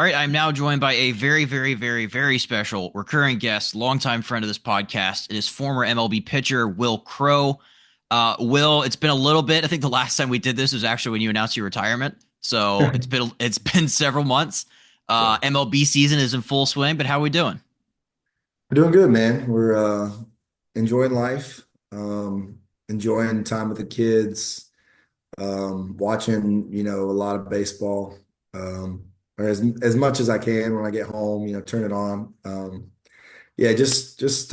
All right, I'm now joined by a very, very, very, very special recurring guest, longtime friend of this podcast. It is former MLB pitcher Wil Crowe. Will, it's been a little bit. I think the last time we did this was actually when you announced your retirement. So it's been several months. Yeah. MLB season is in full swing, but how are we doing? We're doing good, man. We're enjoying life, enjoying time with the kids, watching, a lot of baseball, or as much as I can when I get home, turn it on. Yeah, just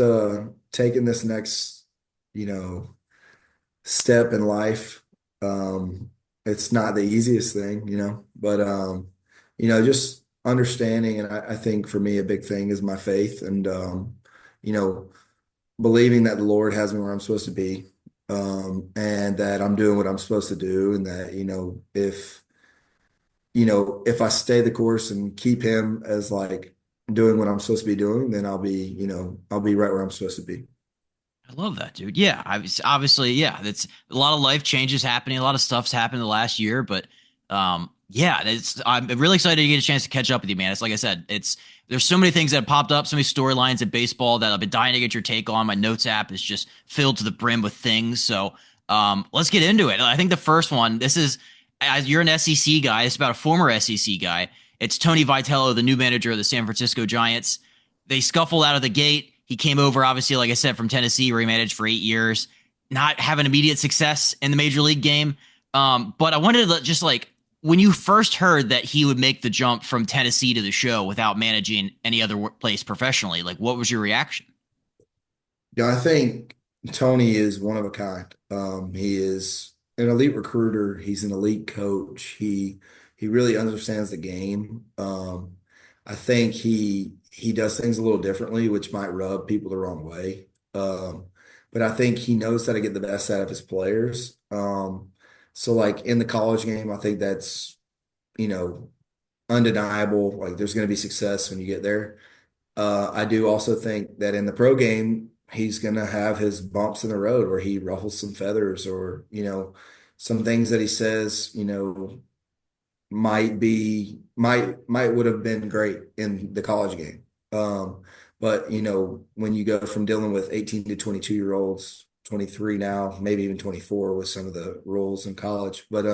taking this next, you know, step in life. It's not the easiest thing, but just understanding, and I think for me a big thing is my faith, and you know, believing that the Lord has me where I'm supposed to be, and that I'm doing what I'm supposed to do, and that if I stay the course and keep Him as like doing what I'm supposed to be doing, then I'll be right where I'm supposed to be. I love that, dude. Yeah, obviously, yeah. That's a lot of life changes happening. A lot of stuff's happened in the last year, but yeah, I'm really excited to get a chance to catch up with you, man. It's like I said, there's so many things that have popped up, so many storylines in baseball that I've been dying to get your take on. My notes app is just filled to the brim with things. So let's get into it. I think the first one, this is as you're an SEC guy. It's about a former SEC guy. It's Tony Vitello, the new manager of the San Francisco Giants. They scuffled out of the gate. He came over, obviously, like I said, from Tennessee, where he managed for 8 years, not having immediate success in the major league game. But I wanted to just like when you first heard that he would make the jump from Tennessee to the show without managing any other place professionally, like what was your reaction? Yeah, I think Tony is one of a kind. He is an elite recruiter. He's an elite coach. He really understands the game. I think he does things a little differently, which might rub people the wrong way. But I think he knows how to get the best out of his players. So like in the college game, I think that's, you know, undeniable. Like there's going to be success when you get there. I do also think that in the pro game, he's going to have his bumps in the road where he ruffles some feathers or, some things that he says, might would have been great in the college game. But when you go from dealing with 18 to 22 year olds, 23 now, maybe even 24 with some of the rules in college, but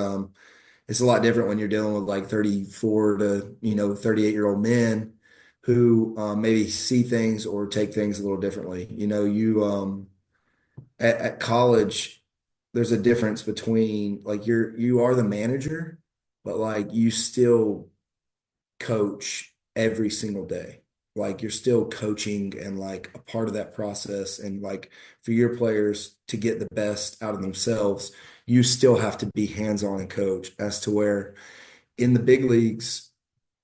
it's a lot different when you're dealing with like 34 to 38-year-old men who maybe see things or take things a little differently. You at college, there's a difference between like you are the manager, but like you still coach every single day. Like you're still coaching and like a part of that process. And like for your players to get the best out of themselves, you still have to be hands-on and coach as to where in the big leagues,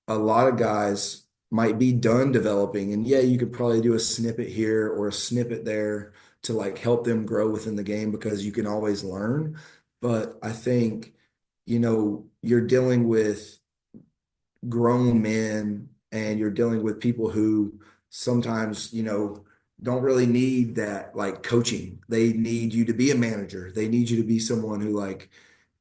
a lot of guys might be done developing. And yeah, you could probably do a snippet here or a snippet there to like help them grow within the game because you can always learn. But I think, you're dealing with grown men and you're dealing with people who sometimes, don't really need that like coaching. They need you to be a manager. They need you to be someone who like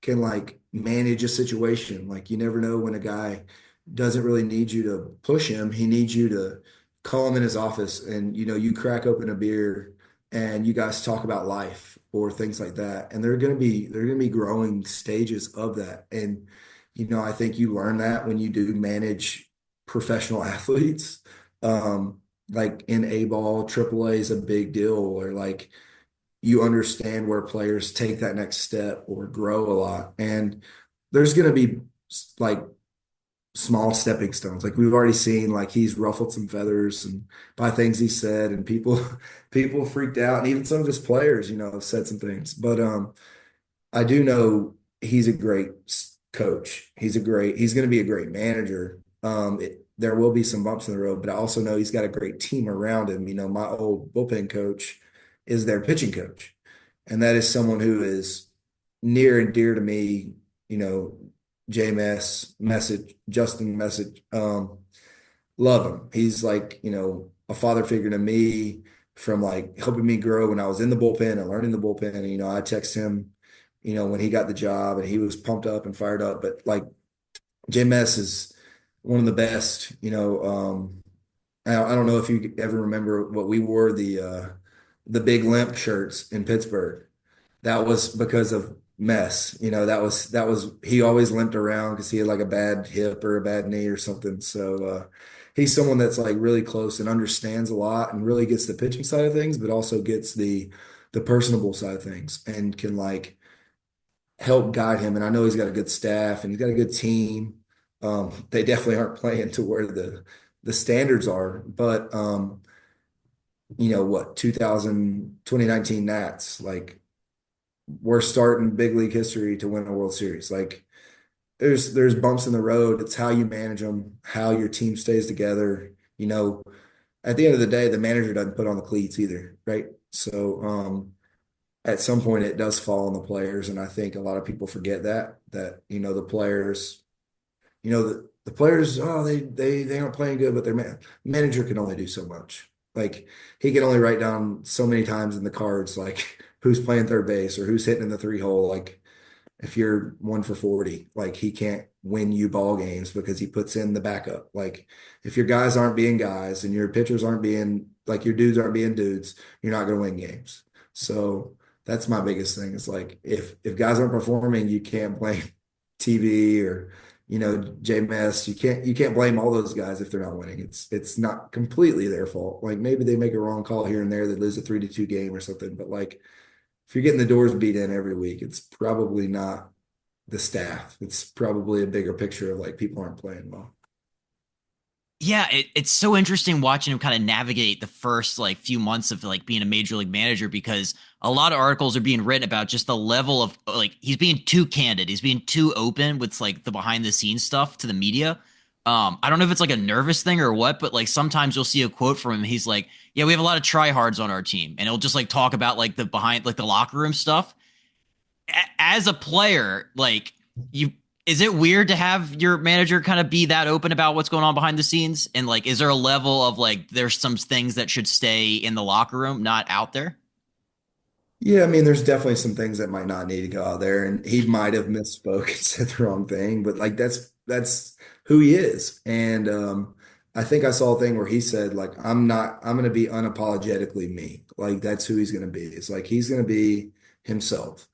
can like manage a situation. Like you never know when a guy doesn't really need you to push him. He needs you to call him in his office and you crack open a beer and you guys talk about life or things like that. And they're gonna be growing stages of that. And I think you learn that when you do manage professional athletes. Like in A ball, triple A is a big deal, or like you understand where players take that next step or grow a lot. And there's going to be like small stepping stones. Like we've already seen, like he's ruffled some feathers and by things he said, and people people freaked out, and even some of his players, have said some things. But I do know he's a great coach. He's going to be a great manager. There will be some bumps in the road, but I also know he's got a great team around him. My old bullpen coach is their pitching coach, and that is someone who is near and dear to me. JMS message, Justin message. Love him. He's like, a father figure to me from like helping me grow when I was in the bullpen and learning the bullpen. And, I text him, when he got the job and he was pumped up and fired up. But like JMS is one of the best. I don't know if you ever remember what we wore, the big limp shirts in Pittsburgh. That was because of mess. That was he always limped around because he had like a bad hip or a bad knee or something. So he's someone that's like really close and understands a lot and really gets the pitching side of things, but also gets the personable side of things and can like help guide him. And I know he's got a good staff and he's got a good team. They definitely aren't playing to where the standards are, but what, 2019 Nats, like we're starting big league history to win a World Series. Like there's bumps in the road. It's how you manage them, how your team stays together. At the end of the day, the manager doesn't put on the cleats either, right? So at some point it does fall on the players, and I think a lot of people forget that the players, the players, oh, they aren't playing good, but their manager can only do so much. Like he can only write down so many times in the cards, like who's playing third base or who's hitting in the three hole. Like if you're 1 for 40, like he can't win you ball games because he puts in the backup. Like if your guys aren't being guys and your pitchers aren't being like your dudes aren't being dudes, you're not going to win games. So that's my biggest thing. Is like if guys aren't performing, you can't blame TV or JMS. You can't blame all those guys if they're not winning. It's not completely their fault. Like maybe they make a wrong call here and there, they lose a 3-2 game or something. But like if you're getting the doors beat in every week, it's probably not the staff. It's probably a bigger picture of like people aren't playing well. Yeah, it's so interesting watching him kind of navigate the first like few months of like being a major league manager because a lot of articles are being written about just the level of like he's being too candid, he's being too open with like the behind the scenes stuff to the media. I don't know if it's like a nervous thing or what, but like sometimes you'll see a quote from him. He's like, "Yeah, we have a lot of tryhards on our team," and he'll just like talk about like the behind like the locker room stuff as a player, like you is it weird to have your manager kind of be that open about what's going on behind the scenes? And like, is there a level of like there's some things that should stay in the locker room, not out there? Yeah, I mean, there's definitely some things that might not need to go out there, and he might have misspoke and said the wrong thing, but like that's who he is. And I think I saw a thing where he said like I'm going to be unapologetically me. Like that's who he's going to be. It's like he's going to be himself.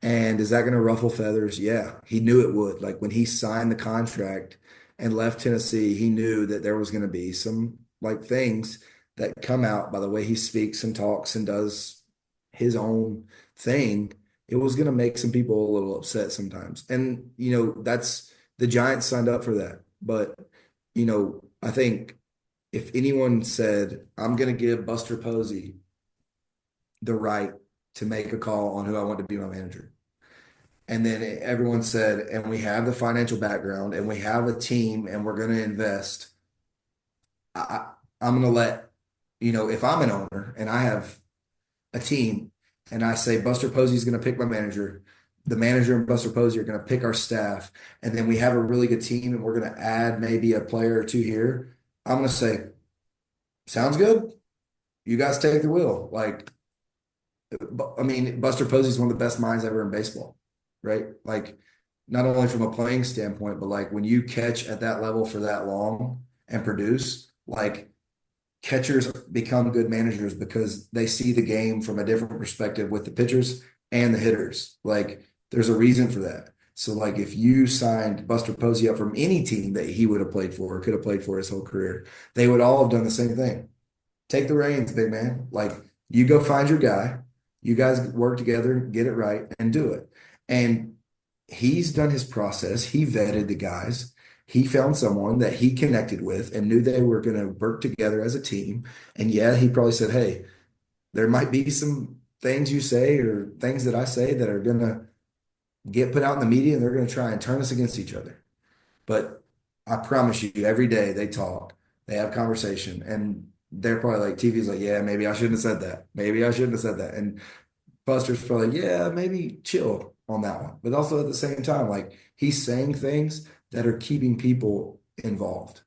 And is that going to ruffle feathers? Yeah, he knew it would. Like when he signed the contract and left Tennessee, he knew that there was going to be some like things that come out by the way he speaks and talks and does his own thing. It was going to make some people a little upset sometimes. And, that's the Giants signed up for that. But, I think if anyone said, I'm going to give Buster Posey the right to make a call on who I want to be my manager, and then everyone said, and we have the financial background and we have a team and we're going to invest. I'm going to if I'm an owner and I have a team and I say Buster Posey is going to pick my manager, the manager and Buster Posey are going to pick our staff, and then we have a really good team and we're going to add maybe a player or two here. I'm going to say, sounds good. You guys take the wheel. Like, I mean, Buster Posey is one of the best minds ever in baseball, right? Like, not only from a playing standpoint, but like when you catch at that level for that long and produce, like catchers become good managers because they see the game from a different perspective with the pitchers and the hitters. Like, there's a reason for that. So, like, if you signed Buster Posey up from any team that he would have played for or could have played for his whole career, they would all have done the same thing. Take the reins, big man. Like, you go find your guy. You guys work together, get it right, and do it. And he's done his process. He vetted the guys. He found someone that he connected with and knew they were going to work together as a team. And yeah, he probably said, hey, there might be some things you say or things that I say that are going to get put out in the media and they're going to try and turn us against each other. But I promise you, every day they talk, they have conversation, and they're probably like, TV's like, yeah, maybe I shouldn't have said that. Maybe I shouldn't have said that. And Buster's probably, yeah, maybe chill on that one. But also at the same time, like he's saying things that are keeping people involved.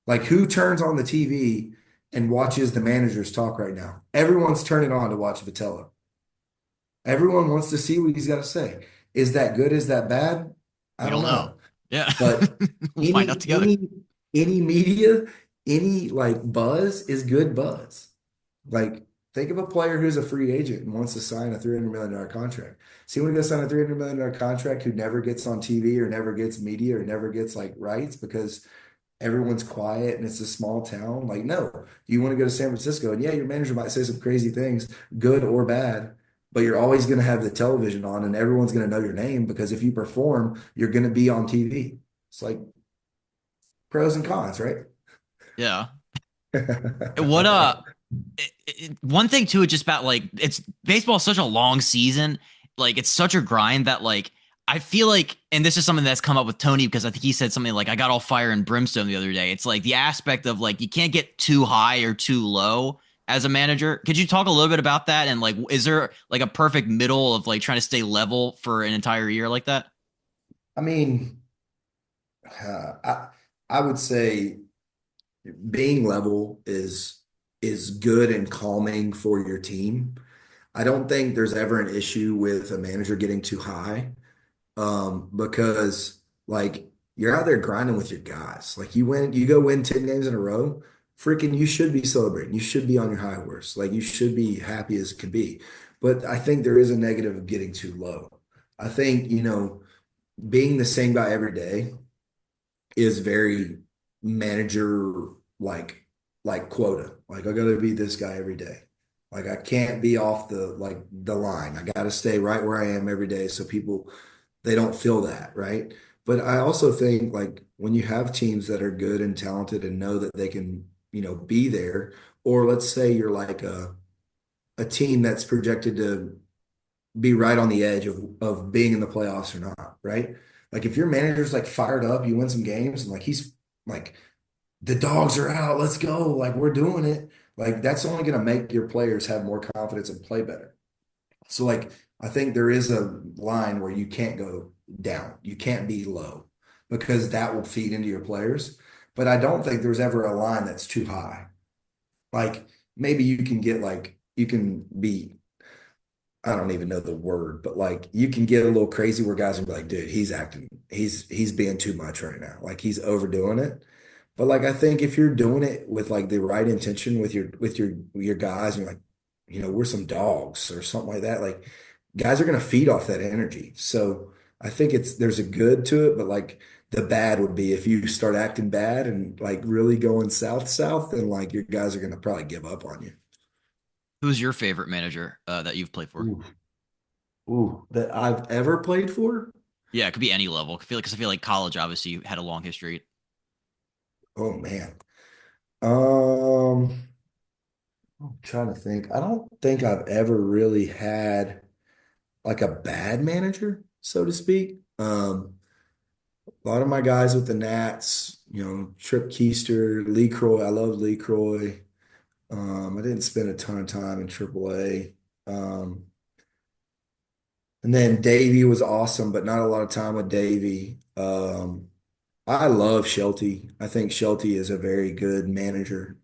Like who turns on the TV and watches the managers talk right now? Everyone's turning on to watch Vitello. Everyone wants to see what he's got to say. Is that good? Is that bad? I We don't don't know. know. Yeah. But We'll find out any together. any any media, any like buzz is good buzz. Like, think of a player who's a free agent and wants to sign a $300 million contract. See, when he goes sign a $300 million contract who never gets on TV or never gets media or never gets like rights because everyone's quiet and it's a small town. Like, no, you want to go to San Francisco, and yeah, your manager might say some crazy things, good or bad, but you're always going to have the television on and everyone's going to know your name because if you perform, you're going to be on TV. It's like pros and cons, right? Yeah. What one thing too, just about like it's baseball is such a long season, like it's such a grind that like I feel like, and this is something that's come up with Tony because I think he said something like I got all fire and brimstone the other day. It's like the aspect of like you can't get too high or too low as a manager. Could you talk a little bit about that? And like, is there like a perfect middle of like trying to stay level for an entire year like that? I mean, I would say being level is good and calming for your team. I don't think there's ever an issue with a manager getting too high, because like you're out there grinding with your guys. Like you go win 10 games in a row, freaking you should be celebrating. You should be on your high horse. Like you should be happy as can be. But I think there is a negative of getting too low. I think, being the same guy every day is very manager like quota. Like I gotta be this guy every day. Like I can't be off the line. I gotta stay right where I am every day so people they don't feel that, right? But I also think like when you have teams that are good and talented and know that they can, be there, or let's say you're like a team that's projected to be right on the edge of being in the playoffs or not, right? Like if your manager's like fired up, you win some games, and like he's like, the dogs are out, let's go, like we're doing it. Like that's only going to make your players have more confidence and play better. So like I think there is a line where you can't go down, you can't be low because that will feed into your players. But I don't think there's ever a line that's too high. Like maybe you can get like you can be I don't even know the word, but like you can get a little crazy where guys will be like, dude, he's being too much right now. Like he's overdoing it. But like I think if you're doing it with like the right intention with your guys and you're like, we're some dogs or something like that, like guys are gonna feed off that energy. So I think there's a good to it, but like the bad would be if you start acting bad and like really going south, then like your guys are gonna probably give up on you. Who's your favorite manager that you've played for? Ooh, ooh, that I've ever played for? Yeah, it could be any level. I feel like college obviously you had a long history. Oh man. Um, I'm trying to think. I don't think I've ever really had like a bad manager, so to speak. A lot of my guys with the Nats, Trip Keister, Lee Croy. I love Lee Croy. I didn't spend a ton of time in AAA. Um, and then Davey was awesome, but not a lot of time with Davey. I love Shelty. I think Shelty is a very good manager.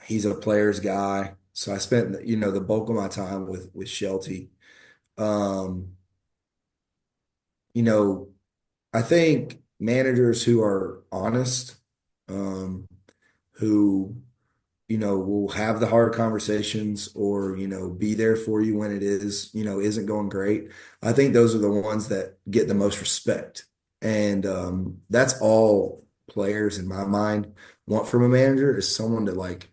He's a player's guy. So I spent, the bulk of my time with Shelty. Um, you know, I think managers who are honest, um, who, will have the hard conversations or, be there for you when it is, isn't going great. I think those are the ones that get the most respect. And that's all players in my mind want from a manager is someone to like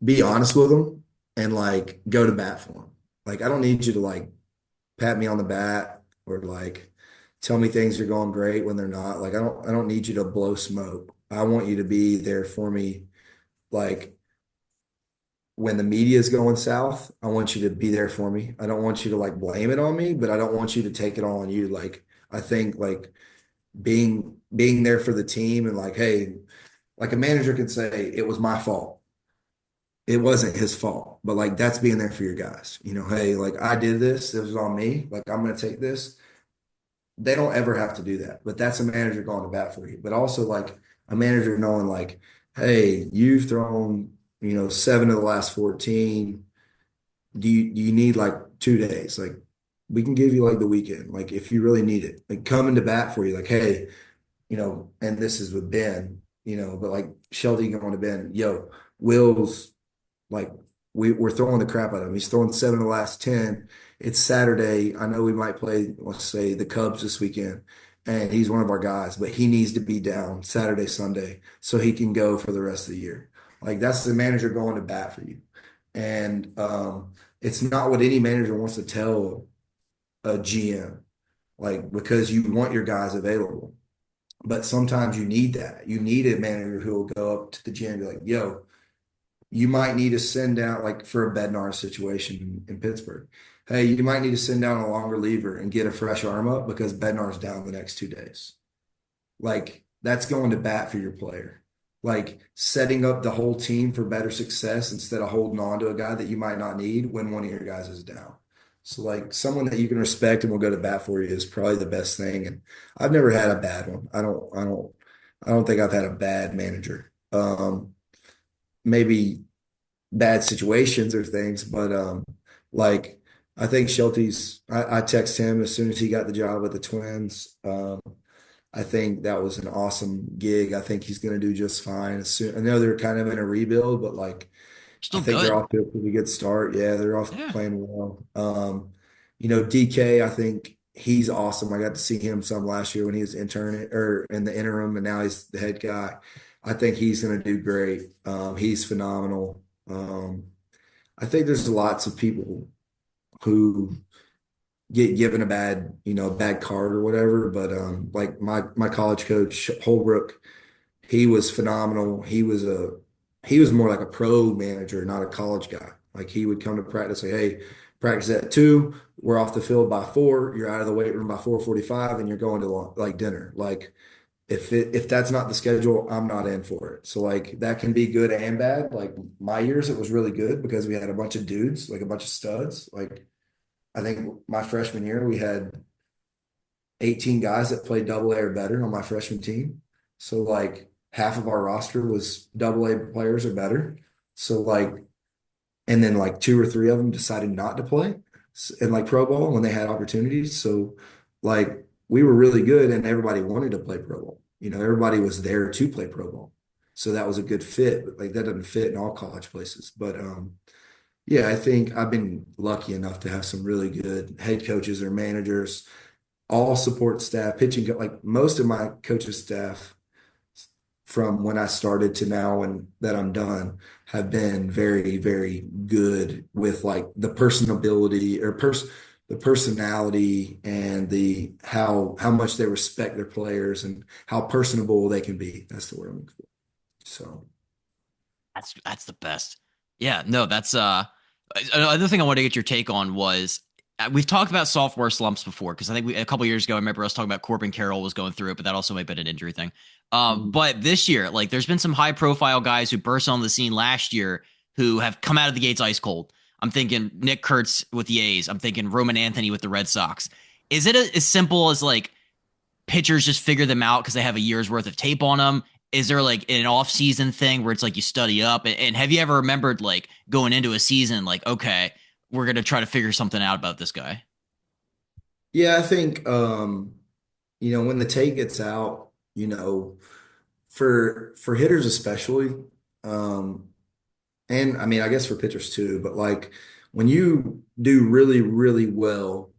be honest with them and like go to bat for them. Like, I don't need you to like pat me on the back or like tell me things are going great when they're not. Like I don't need you to blow smoke. I want you to be there for me like when the media is going south, I want you to be there for me. I don't want you to like blame it on me, but I don't want you to take it all on you. Like I think like being there for the team and like, hey, like a manager could say it was my fault. It wasn't his fault, but like that's being there for your guys. Hey, like I did this. It was on me. Like I'm gonna take this. They don't ever have to do that, but that's a manager going to bat for you. But also like a manager knowing like, hey, you've thrown, seven of the last 14. Do you need like 2 days? Like we can give you like the weekend, like if you really need it, like coming to bat for you, like, hey, and this is with Ben, but like Shelty going to Ben, yo, Will's like we're throwing the crap at him. He's throwing 7 of the last 10. It's Saturday. I know we might play, let's say, the Cubs this weekend, and he's one of our guys, but he needs to be down Saturday, Sunday, so he can go for the rest of the year. Like that's the manager going to bat for you. And it's not what any manager wants to tell a GM, like because you want your guys available. But sometimes you need that. You need a manager who will go up to the GM and be like, yo, you might need to send down, like for a Bednar situation in Pittsburgh. Hey, you might need to send down a long reliever and get a fresh arm up because Bednar's down the next 2 days. Like that's going to bat for your player. Like setting up the whole team for better success instead of holding on to a guy that you might not need when one of your guys is down. So like someone that you can respect and will go to bat for you is probably the best thing. And I've never had a bad one. I don't think I've had a bad manager. Maybe bad situations or things, but like I think Shelty's I text him as soon as he got the job with the Twins. I think that was an awesome gig. I think he's going to do just fine. I know they're kind of in a rebuild, but like I Still think they're good. off to a pretty good start. Yeah, they're off Yeah. playing well. DK, I think he's awesome. I got to see him some last year when he was intern or in the interim, and now he's the head guy. I think he's going to do great. He's phenomenal. I think there's lots of people who get given a bad card or whatever. But like my college coach Holbrook, he was phenomenal. He was more like a pro manager, not a college guy. Like he would come to practice, say, "Hey, practice at 2. We're off the field by 4. You're out of the weight room by 4:45, and you're going to like dinner." Like if that's not the schedule, I'm not in for it. So like that can be good and bad. Like my years, it was really good because we had a bunch of dudes, like a bunch of studs. Like I think my freshman year, we had 18 guys that played double A or better on my freshman team. So like half of our roster was double A players or better. So like, and then like 2 or 3 of them decided not to play in like pro ball when they had opportunities. So like we were really good and everybody wanted to play pro ball. Everybody was there to play pro ball. So that was a good fit, but like that doesn't fit in all college places. But yeah, I think I've been lucky enough to have some really good head coaches or managers, all support staff, pitching, like most of my coaches staff from when I started to now and that I'm done have been very, very good with like the personability or the personality and the how much they respect their players and how personable they can be. That's the word I'm looking for. So That's the best. Yeah, no, that's another thing I wanted to get your take on was we've talked about sophomore slumps before because I think a couple years ago I remember us talking about Corbin Carroll was going through it, but that also might have been an injury thing. But this year, like there's been some high profile guys who burst on the scene last year who have come out of the gates ice cold. I'm thinking Nick Kurtz with the A's. I'm thinking Roman Anthony with the Red Sox. Is it as simple as like pitchers just figure them out because they have a year's worth of tape on them? Is there like an off season thing where it's like you study up? And have you ever remembered like going into a season like, okay, we're gonna try to figure something out about this guy? yeah, I think when the tape gets out, for hitters especially, um, and I mean I guess for pitchers too, but like when you do really, really well,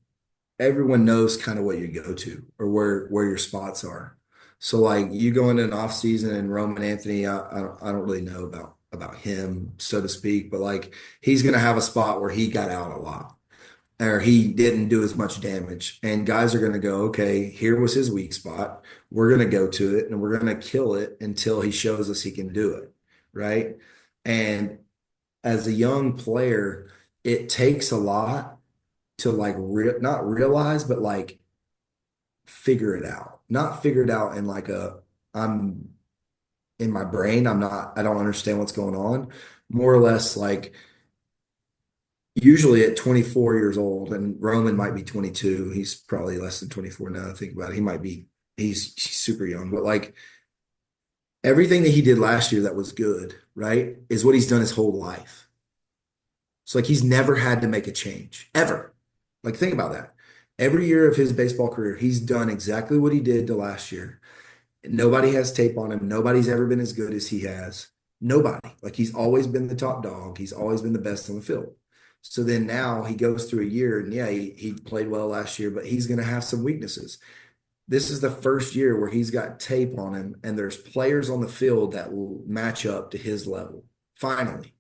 everyone knows kind of what you go to or where your spots are. So like you go into an off season and Roman Anthony, I don't really know about him, so to speak, but like he's gonna have a spot where he got out a lot or he didn't do as much damage. And guys are going to go, okay, here was his weak spot. We're going to go to it and we're going to kill it until he shows us he can do it. Right. And as a young player, it takes a lot to like not realize, but like figure it out. Not figure it out in like I'm in my brain. I don't understand what's going on. More or less like usually at 24 years old, and Roman might be 22. He's probably less than 24 now. I think about it. He's super young, but like everything that he did last year that was good, right, is what he's done his whole life. So like he's never had to make a change ever. Like think about that. Every year of his baseball career, he's done exactly what he did the last year. Nobody has tape on him. Nobody's ever been as good as he has. Nobody. Like he's always been the top dog. He's always been the best on the field. So then now he goes through a year, and yeah, he played well last year, but he's going to have some weaknesses. This is the first year where he's got tape on him, and there's players on the field that will match up to his level. Finally.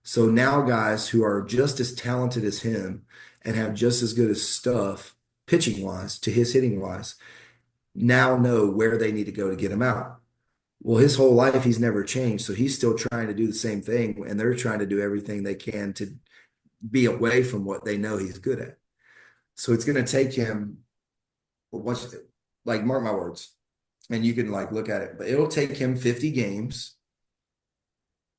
So now guys who are just as talented as him and have just as good as stuff pitching wise to his hitting wise now know where they need to go to get him out. Well, his whole life he's never changed, so he's still trying to do the same thing, and they're trying to do everything they can to be away from what they know he's good at. So it's going to take him, what's like, mark my words, and you can like look at it, but it'll take him 50 games,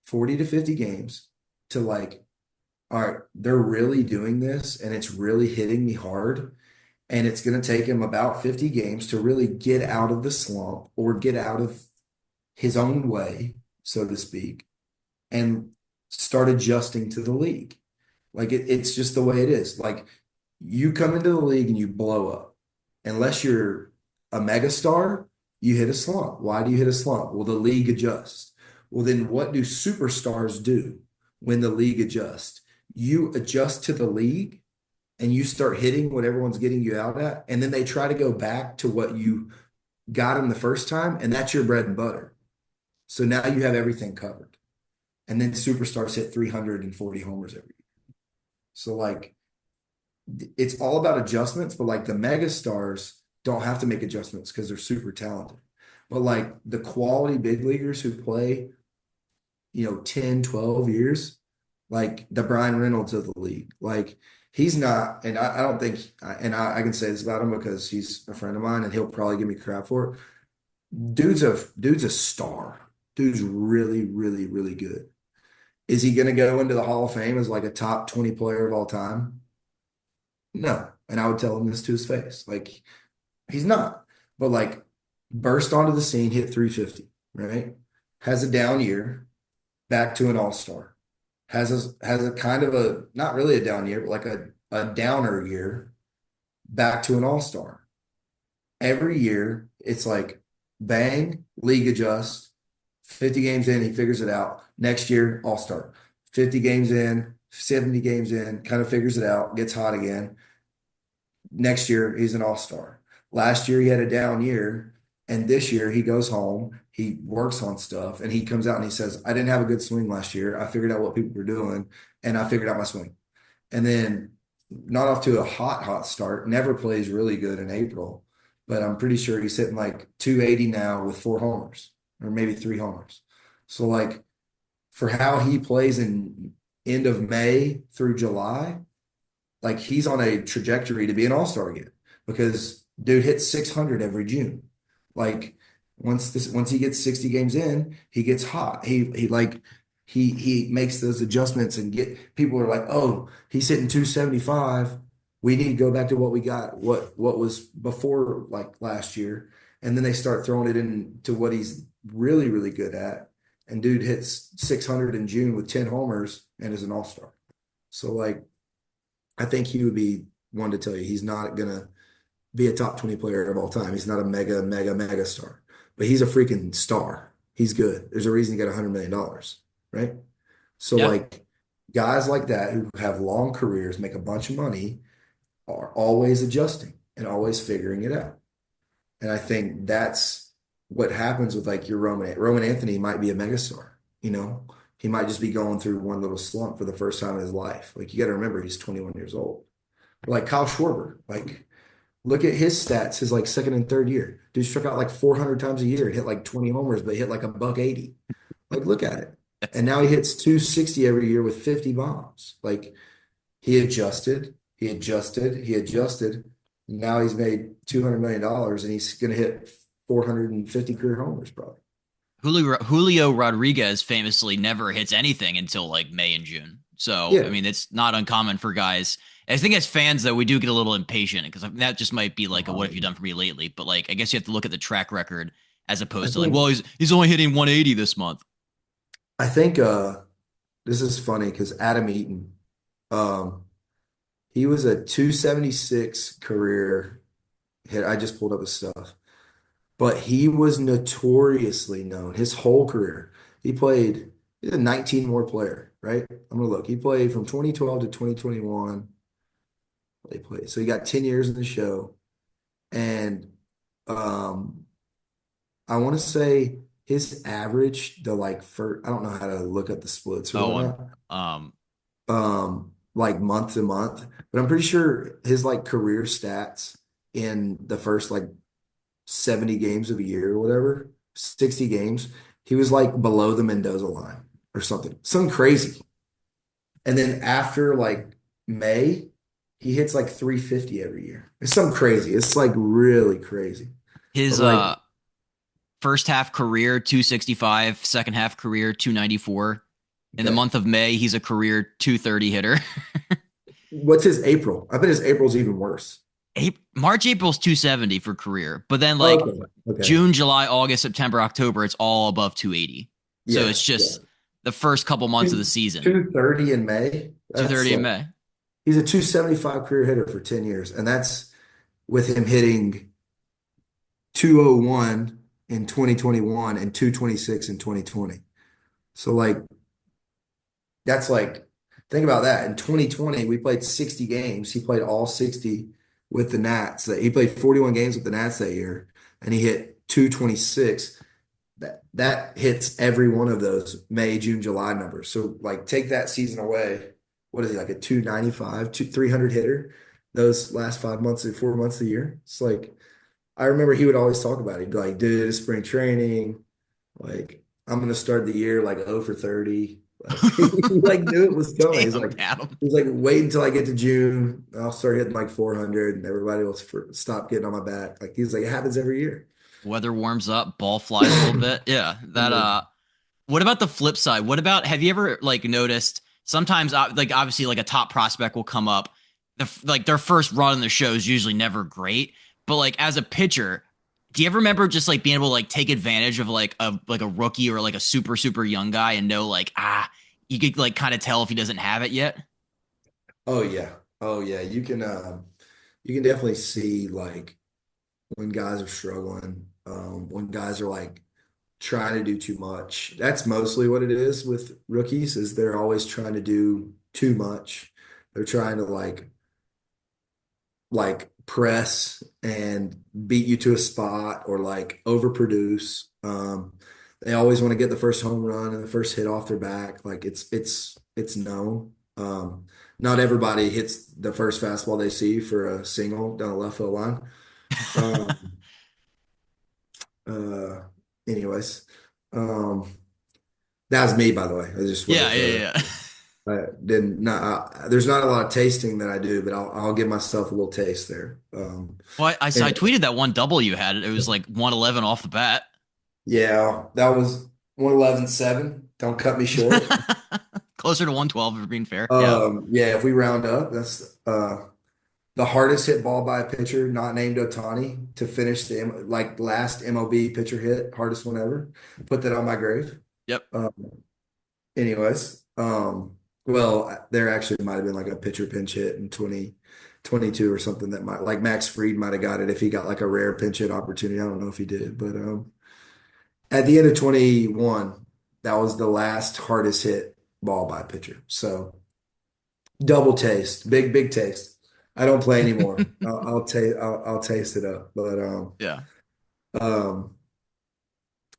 40 to 50 games to like, all right, they're really doing this and it's really hitting me hard. And it's going to take him about 50 games to really get out of the slump or get out of his own way, so to speak, and start adjusting to the league. Like it's just the way it is. Like you come into the league and you blow up. Unless you're a megastar, you hit a slump. Why do you hit a slump? Well, the league adjusts. Well, then what do superstars do when the league adjusts? You adjust to the league and you start hitting what everyone's getting you out at, and then they try to go back to what you got them the first time, and that's your bread and butter. So now you have everything covered. And then superstars hit 340 homers every year. So like it's all about adjustments, but like the mega stars don't have to make adjustments because they're super talented. But like the quality big leaguers who play, 10, 12 years, like the Brian Reynolds of the league, like he's not, and I don't think, and I can say this about him because he's a friend of mine and he'll probably give me crap for it. Dude's a star. Dude's really, really, really good. Is he going to go into the Hall of Fame as like a top 20 player of all time? No. And I would tell him this to his face. Like, he's not. But like, burst onto the scene, hit 350, right? Has a down year, back to an all-star. Has a kind of a, not really a down year, but like a downer year, back to an all-star. Every year, it's like bang, league adjust, 50 games in, he figures it out. Next year, all-star. 50 games in, 70 games in, kind of figures it out, gets hot again. Next year, he's an all-star. Last year, he had a down year, and this year he goes home, he works on stuff, and he comes out and he says, I didn't have a good swing last year. I figured out what people were doing, and I figured out my swing. And then not off to a hot, hot start, never plays really good in April, but I'm pretty sure he's hitting like 280 now with 4 homers or maybe 3 homers. So like for how he plays in end of May through July, like he's on a trajectory to be an all-star again because dude hits 600 every June. Like once he gets 60 games in, he gets hot. He makes those adjustments and get people are like, "Oh, he's hitting 275. We need to go back to what we got, what was before like last year." And then they start throwing it into what he's really, really good at. And dude hits 600 in June with 10 homers and is an all-star. So like I think he would be one to tell you he's not gonna be a top 20 player of all time. He's not a mega, mega, mega star, but he's a freaking star. He's good. There's a reason he got $100 million, right? So Yeah. like guys like that who have long careers, make a bunch of money, are always adjusting and always figuring it out. And I think that's what happens with like your Roman Anthony might be a megastar, you know. He might just be going through one little slump for the first time in his life. Like you got to remember he's 21 years old. Like Kyle Schwarber, like look at his stats, his like second and third year. Dude struck out like 400 times a year and hit like 20 homers, but he hit like a buck 80. Like look at it. And now he hits 260 every year with 50 bombs. Like he adjusted, he adjusted, he adjusted. Now he's made $200 million and he's going to hit 450 career homers probably. Julio Rodriguez famously never hits anything until like May and June. So, I Yeah. mean, it's not uncommon for guys. I think as fans, though, we do get a little impatient because that just might be like a what have you done for me lately? But like, I guess you have to look at the track record as I opposed to like, well, think he's only hitting 180 this month. I think this is funny because Adam Eaton, um, he was a 276 career hit. I just pulled up his stuff. but he was notoriously known his whole career. He played, he's a 19 more player, right? I'm gonna look. He played from 2012 to 2021. They played. So he got 10 years in the show. And um I want to say his average, the like for I don't know how to look at the splits or Oh, whatnot, um, like month to month, but I'm pretty sure his like career stats in the first like 70 games of a year or whatever, 60 games, he was like below the Mendoza line or something crazy. And then after like May, he hits like 350 every year. It's something crazy. It's like really crazy. But his like, first half career 265, second half career 294. In the okay, month of May, he's a career 230 hitter. what's his April? I bet his April's even worse. March, April's 270 for career, but then like Okay, okay. June, July, August, September, October, it's all above 280. So Yeah, it's yeah. just the first couple months of the Two, season, 230 in May. That's 230 in like May. he's a 275 career hitter for 10 years. And that's with him hitting 201 in 2021 and 226 in 2020. So like that's like think about that. In 2020, we played 60 games. He played all 60 with the Nats. He played 41 games with the Nats that year and he hit 226. That hits every one of those May, June, July numbers. So like take that season away. What is he like a 295, 300 hitter those last 5 months or 4 months of the year? It's like I remember he would always talk about it. He'd be like, dude, it's spring training. Like I'm gonna start the year like 0 for 30. Like he like knew it was coming. Damn, Adam. He's like, wait until I get to June. I'll start hitting like 400 and everybody will stop getting on my back. Like he's like, it happens every year. Weather warms up, ball flies a little bit. Yeah, that what about the flip side? What about have you ever like noticed sometimes like obviously like a top prospect will come up like their first run in the show is usually never great, but like as a pitcher, do you ever remember just like being able to like take advantage of like a rookie or like a super young guy and know like you could like kind of tell if he doesn't have it yet? Oh yeah. Oh yeah. You can definitely see like when guys are struggling, when guys are like trying to do too much. That's mostly what it is with rookies, is they're always trying to do too much. They're trying to like press and beat you to a spot or like overproduce. They always want to get the first home run and the first hit off their back. Like it's known. Not everybody hits the first fastball they see for a single down the left field line. Um, uh, anyways, um, that was me, by the way. I just wanted to Yeah, throw yeah, that. yeah. I didn't not. There's not a lot of tasting that I do, but I'll give myself a little taste there. Well, I And tweeted that one double you had. It was like 111 off the bat. yeah, that was 111.7. Don't cut me short. Closer to 112 if we're being fair. Yeah. Yeah, if we round up, that's the hardest hit ball by a pitcher not named Otani to finish the like last MLB pitcher hit, hardest one ever. Put that on my grave. Yep. Um, anyways, well, there actually might have been like a pitcher pinch hit in 2022 or something that might like Max Fried might have got it if he got like a rare pinch hit opportunity. I don't know if he did, but at the end of 21, that was the last hardest hit ball by a pitcher. So double taste, big taste. I don't play anymore. I'll taste it up. But Yeah. um,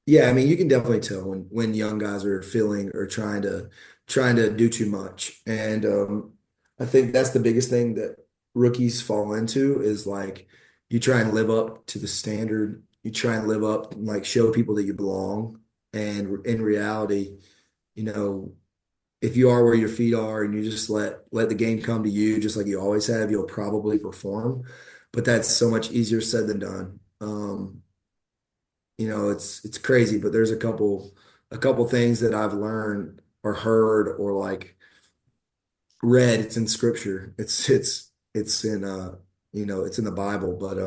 yeah, I mean, you can definitely tell when young guys are feeling or trying to do too much. And I think that's the biggest thing that rookies fall into is like you try and live up to the standard. You try and live up and like show people that you belong. And in reality, you know, if you are where your feet are and you just let the game come to you just like you always have, you'll probably perform. But that's so much easier said than done. It's crazy, but there's a couple things that I've learned or heard or like read. It's in scripture. It's in it's in the Bible, but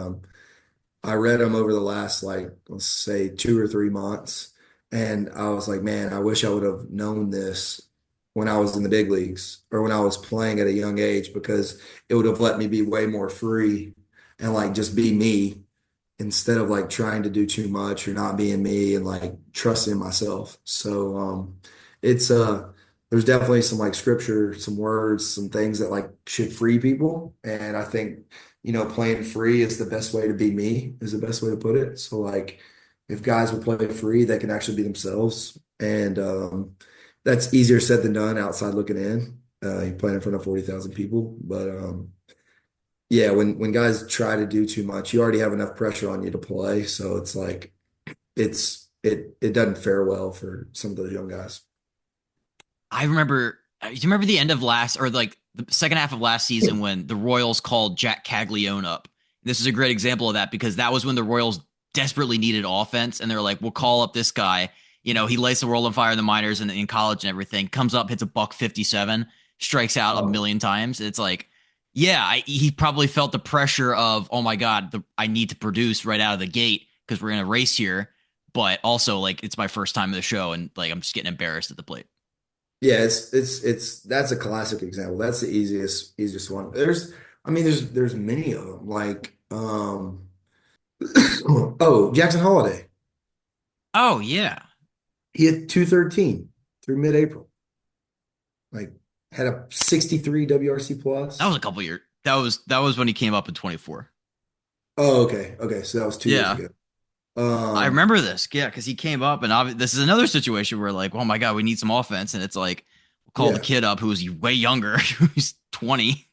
I read them over the last like let's say 2 or 3 months, and I was like, man, I wish I would have known this when I was in the big leagues or when I was playing at a young age because it would have let me be way more free and like just be me instead of like trying to do too much or not being me and like trusting myself. So it's there's definitely some like scripture, some words, some things that like should free people. And I think, playing free is the best way to be me, is the best way to put it. So like if guys will play free, they can actually be themselves. And that's easier said than done outside looking in. You play in front of 40,000 people, but yeah, when guys try to do too much, you already have enough pressure on you to play. So it's like it doesn't fare well for some of those young guys. I remember. Do you remember the end of last or like the second half of last season when the Royals called Jack Caglione up? This is a great example of that because that was when the Royals desperately needed offense, and they're like, "We'll call up this guy." He lights the world on fire in the minors and in college and everything. Comes up, hits a buck 57, strikes out a Oh, million times. It's like, yeah, he probably felt the pressure of, oh my god, I need to produce right out of the gate because we're in a race here. But also, like, it's my first time in the show, and like, I'm just getting embarrassed at the plate. yeah, it's that's a classic example. That's the easiest one. There's many of them. Like oh, Jackson Holiday. Oh yeah, He hit 213 through mid-April. Like had a 63 WRC that was plus. a couple years. That was when he came up in 24. Oh, okay. Okay. So that was 2 years Yeah, ago. I Um, remember this. Yeah, because he came up, and this is another situation where like, oh my god, we need some offense, and it's like, we'll call the yeah. kid up who's way younger, who's 20.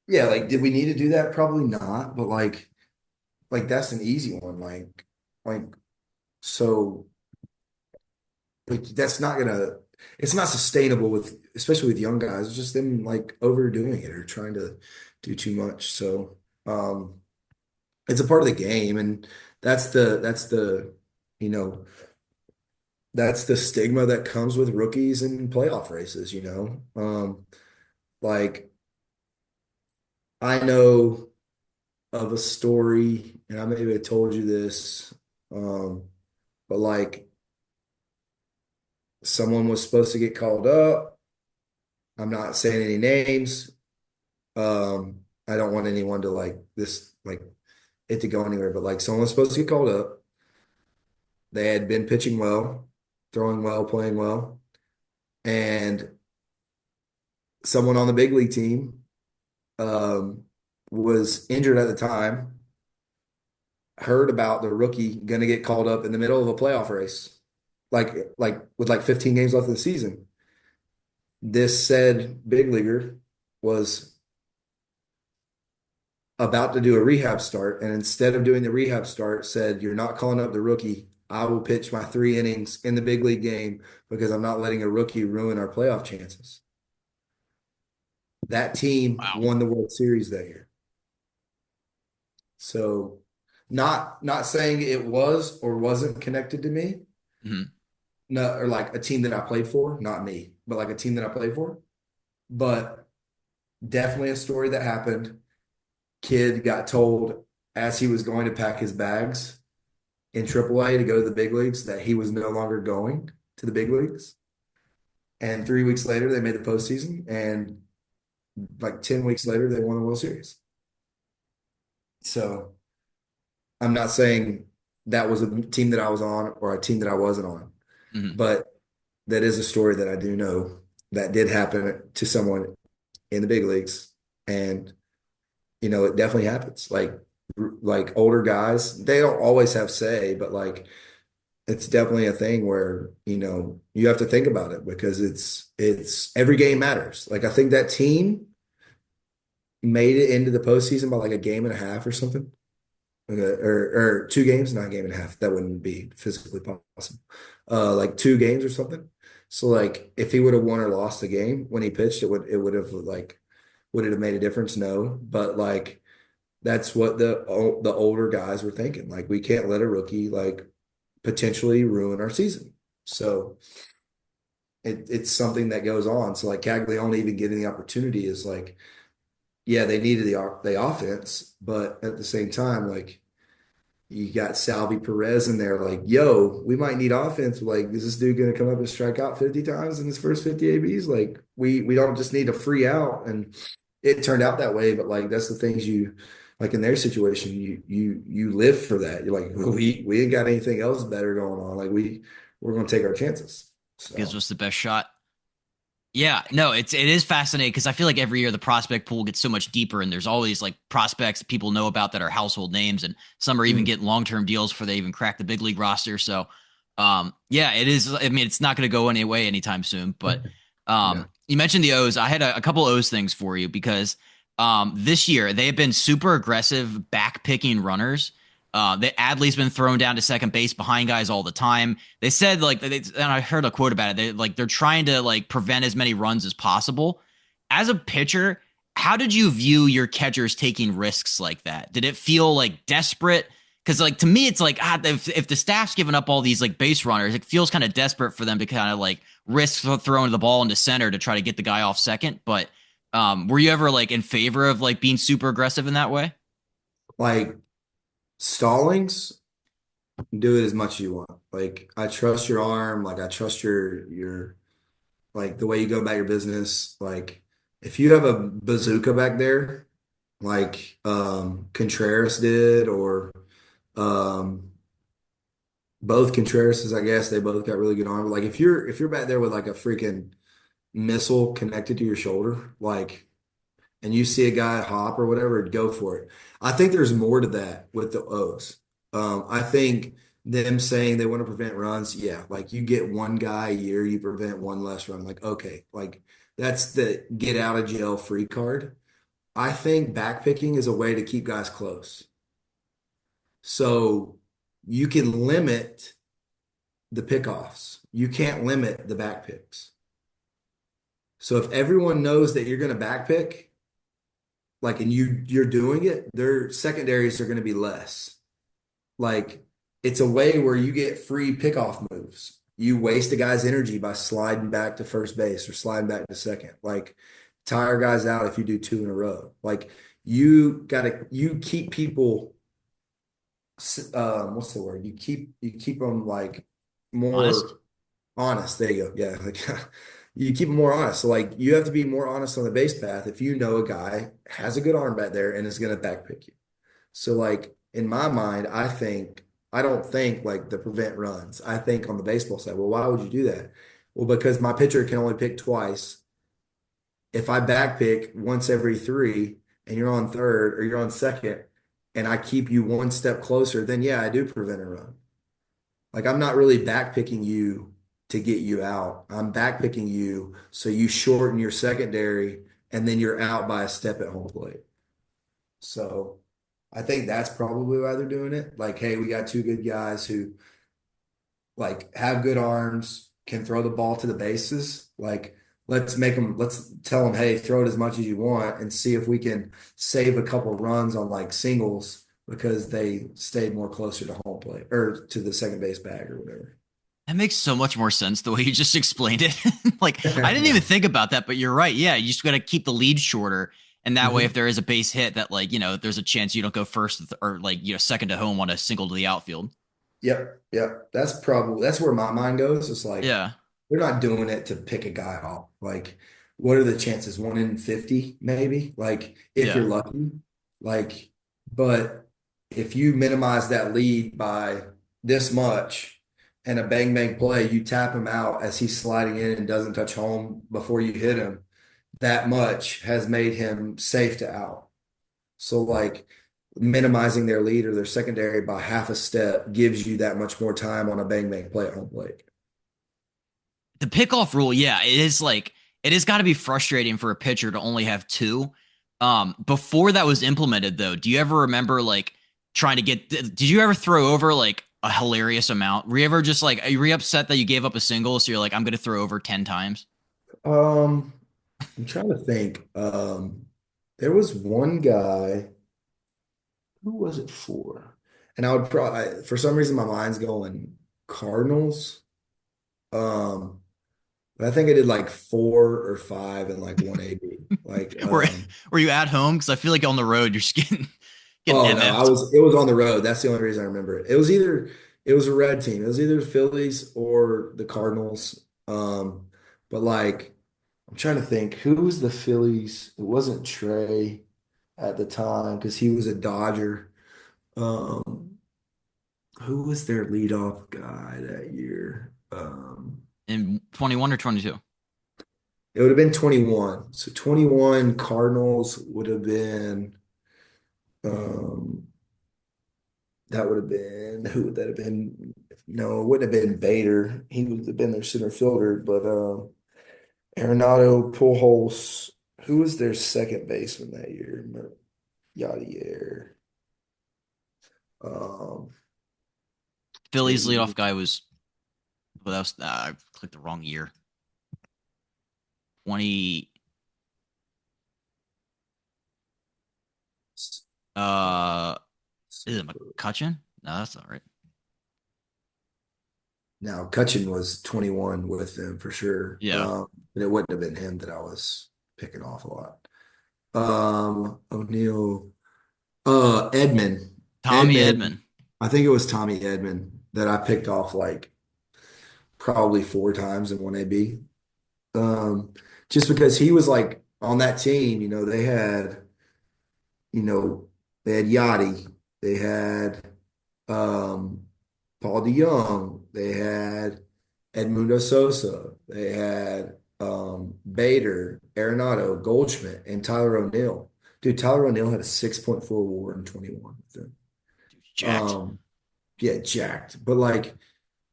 Yeah, like did we need to do that? Probably not, but like that's an easy one. Like so like that's not gonna it's not sustainable with especially with young guys. It's just them like overdoing it or trying to do too much. So it's a part of the game and that's the you know that's the stigma that comes with rookies and playoff races. Like I know of a story, and I maybe have told you this, but like someone was supposed to get called up. I'm not saying any names. I don't want anyone to like this, like it to go anywhere, but like someone was supposed to get called up. They had been pitching well, throwing well, playing well, and someone on the big league team um, was injured at the time, heard about the rookie going to get called up in the middle of a playoff race, like with like 15 games left of the season. This said big leaguer was about to do a rehab start, and instead of doing the rehab start, said, "You're not calling up the rookie. I will pitch my 3 innings in the big league game because I'm not letting a rookie ruin our playoff chances." That team Wow. won the World Series that year. So, not saying it was or wasn't connected to me, Mhm. no, or like a team that I played for, not me, but like a team that I played for. But definitely a story that happened. Kid got told as he was going to pack his bags in AAA to go to the big leagues that he was no longer going to the big leagues. And 3 weeks later, they made the postseason. And like 10 weeks later, they won the World Series. So I'm not saying that was a team that I was on or a team that I wasn't on, Mhm. but that is a story that I do know that did happen to someone in the big leagues. And, it definitely happens. Like older guys, they don't always have say, but like it's definitely a thing where, you have to think about it because it's every game matters. Like I think that team made it into the postseason by like a game and a half or something. Or 2 games, not a game and a half. That wouldn't be physically possible. Like 2 games or something. So like if he would have won or lost the game when he pitched, it would have like would it have made a difference? No. But like that's what the older guys were thinking. Like we can't let a rookie like potentially ruin our season. So it's something that goes on. So like Caglione even getting the opportunity is like, yeah, they needed the offense, but at the same time, like you got Salvi Perez in there, like, yo, we might need offense. Like, is this dude gonna come up and strike out 50 times in his first 50 ABs? Like, we don't just need a free out. And it turned out that way, but like that's the things like in their situation, you live for that. You're like, we ain't got anything else better going on. Like we're gonna take our chances. Gives So us the best shot. Yeah, no, it is fascinating because I feel like every year the prospect pool gets so much deeper, and there's always like prospects that people know about that are household names, and some are even mm, getting long term deals before they even crack the big league roster. So, yeah, it is. I mean, it's not going to go any way anytime soon. But no. you mentioned the O's. I had a couple O's things for you because this year they have been super aggressive back picking runners. Adley's been thrown down to second base behind guys all the time. They said and I heard a quote about it. They're trying to like prevent as many runs as possible. As a pitcher, how did you view your catchers taking risks like that? Did it feel like desperate? Because like to me, it's like if the staff's giving up all these like base runners, it feels kind of desperate for them to kind of like risk throwing the ball into center to try to get the guy off second. But were you ever like in favor of like being super aggressive in that way? Like Stallings, do it as much as you want. Like I trust your arm, like I trust your like the way you go about your business. Like if you have a bazooka back there, like Contreras did, or um both Contreras, I guess they both got really good arm. Like if you're back there with like a freaking missile connected to your shoulder, like and you see a guy hop or whatever, go for it. I think there's more to that with the O's. I think them saying they want to prevent runs, yeah, like you get one guy a year, you prevent one less run. Like, okay, like that's the get out of jail free card. I think backpicking is a way to keep guys close. So you can limit the pickoffs. You can't limit the back picks. So if everyone knows that you're going to backpick, like, and you're doing it, their secondaries are going to be less. Like, it's a way where you get free pickoff moves. You waste a guy's energy by sliding back to first base or sliding back to second. Like, tire guys out if you do two in a row. Like, you keep people, what's the word? You keep them like Honest? more honest. There you go. Yeah. Like you keep them more honest. So like you have to be more honest on the base path if you know a guy has a good arm back there and is going to backpick you. So like in my mind, I don't think like the prevent runs. I think on the baseball side, well, why would you do that? Well, because my pitcher can only pick twice. If I backpick once every three and you're on third or you're on second and I keep you one step closer, then yeah, I do prevent a run. Like I'm not really backpicking you to get you out. I'm backpicking you so you shorten your secondary and then you're out by a step at home plate. So I think that's probably why they're doing it. Like, hey, we got two good guys who like have good arms, can throw the ball to the bases. Like, let's tell them, hey, throw it as much as you want and see if we can save a couple runs on like singles because they stayed more closer to home plate or to the second base bag or whatever. That makes so much more sense the way you just explained it. Like I didn't even Yeah. think about that, but you're right. Yeah, you just got to keep the lead shorter, and that way, if Mhm. there is a base hit, that like there's a chance you don't go first or like second to home on a single to the outfield. Yep. Yep. That's where my mind goes. It's like Yeah, they're not doing it to pick a guy off. Like, what are the chances? 1 in 50, maybe? Like, if yeah. you're lucky. Like, but if you minimize that lead by this much and a bang bang play, you tap him out as he's sliding in and doesn't touch home before you hit him, that much has made him safe to out. So like minimizing their lead or their secondary by half a step gives you that much more time on a bang bang play at home plate. The pickoff rule, yeah, it is like it has got to be frustrating for a pitcher to only have two. Before that was implemented, though, do you ever remember like trying to get? Did you ever throw over like a hilarious amount? Were you ever just like, are you upset that you gave up a single, so you're like, I'm going to throw over 10 times? Um, I'm trying to think. There was one guy, who was it for? And I would probably, for some reason, my mind's going Cardinals. Um, but I think I did like 4 or 5 and like one AB. Like, were were you at home? Because I feel like on the road you're just getting oh no, MF'd. it was on the road. That's the only reason I remember it. It was a red team. It was either the Phillies or the Cardinals. But like I'm trying to think who was the Phillies. It wasn't Trey. at the time because he was a Dodger. Um, who was their leadoff guy that year? In 21 or 22? It would have been 21. So 21 Cardinals would have been um that would have been who would that have been? No, it wouldn't have been Bader. He would have been their center fielder, but Arenado, Pujols, who was their second baseman that year? Yadier. Um, Phillies leadoff J. guy was, well, that was, I clicked the wrong year. 20, uh, is it McCutcheon? No, that's not right. Now, Cutchin was 21 with them for sure. Yeah. But it wouldn't have been him that I was picking off a lot. O'Neill, Edmund, Tommy Edmund. Edman. I think it was Tommy Edmund that I picked off like probably four times in 1AB. Um, just because he was like on that team, you know, they had Yachty, they had um, Paul DeYoung, they had Edmundo Sosa, they had Bader, Arenado, Goldschmidt, and Tyler O'Neill. Dude, Tyler O'Neill had a 6.4 WAR in 21 with them. Jacked. Um, yeah, jacked. But like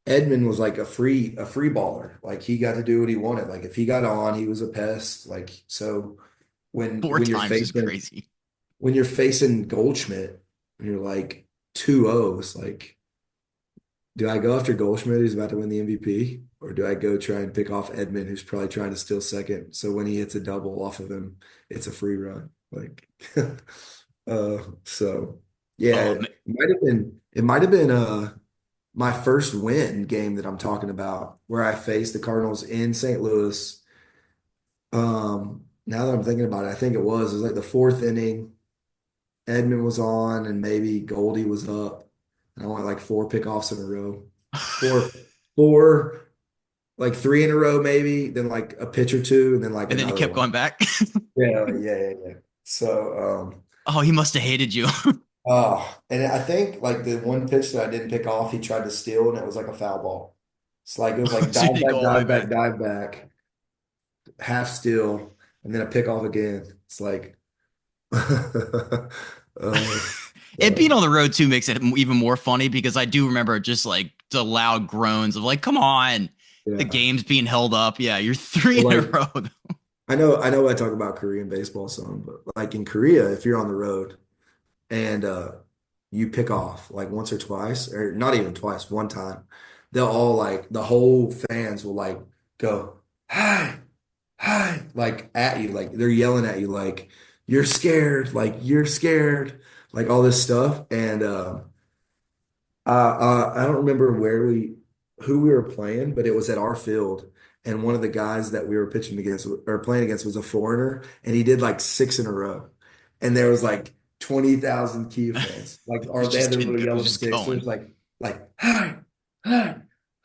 Edmund was like a free baller. Like he got to do what he wanted. Like if he got on, he was a pest. Like so when Four when you're times is facing crazy. when you're facing Goldschmidt and you're like 2-0s, like do I go after Goldschmidt who's about to win the MVP? Or do I go try and pick off Edmund who's probably trying to steal second? So when he hits a double off of him, it's a free run. Like so yeah, Oh, it might have been my first win game that I'm talking about, where I faced the Cardinals in St. Louis. Now that I'm thinking about it, I think it was like the fourth inning. Edmund was on, and maybe Goldie was up, and I went like four pickoffs in a row, four, four, like three in a row, maybe. Then like a pitch or two, and then like and then he another kept one. going back. Yeah, yeah, yeah, yeah. So, Oh, he must have hated you. and I think like the one pitch that I didn't pick off, he tried to steal, and it was like a foul ball. It's like it was like So you dive did go back, all the way dive back, back. dive back, half steal, and then a pick off again. It's like, It being so, on the road too makes it even more funny because I do remember just like the loud groans of like, come on, the yeah. game's being held up. Yeah, you're three Well, in a like row. I know I talk about Korean baseball some, but like in Korea, if you're on the road and you pick off like once or twice, or not even twice, one time, they'll all like the whole fans will like go, hi, hi, like at you, like they're yelling at you, like you're scared, like all this stuff. And I don't remember who we were playing, but it was at our field. And one of the guys that we were pitching against or playing against was a foreigner, and he did like six in a row. And there was like 20,000 Kia fans. Like It was they had just their little it was yellow just sticks. It going. was like, hi, hi,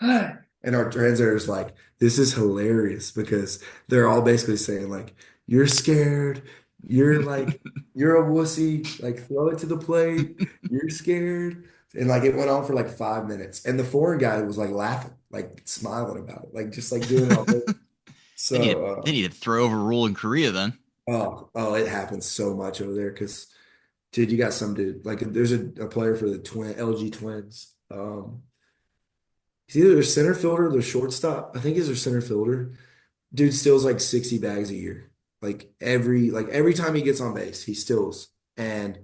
hi. And our translator's like, this is hilarious because they're all basically saying, like, you're scared, you're a wussy, like throw it to the plate, you're scared. And like it went on for like 5 minutes. And the foreign guy was like laughing, like smiling about it, like just like doing it on purpose. They So need to throw over rule in Korea then. oh, it happens so much over there because dude, you got some dude. Like there's a player for the twin LG Twins. He's either their center fielder or their shortstop. I think he's their center fielder. Dude steals like 60 bags a year. Like every time he gets on base, he steals. And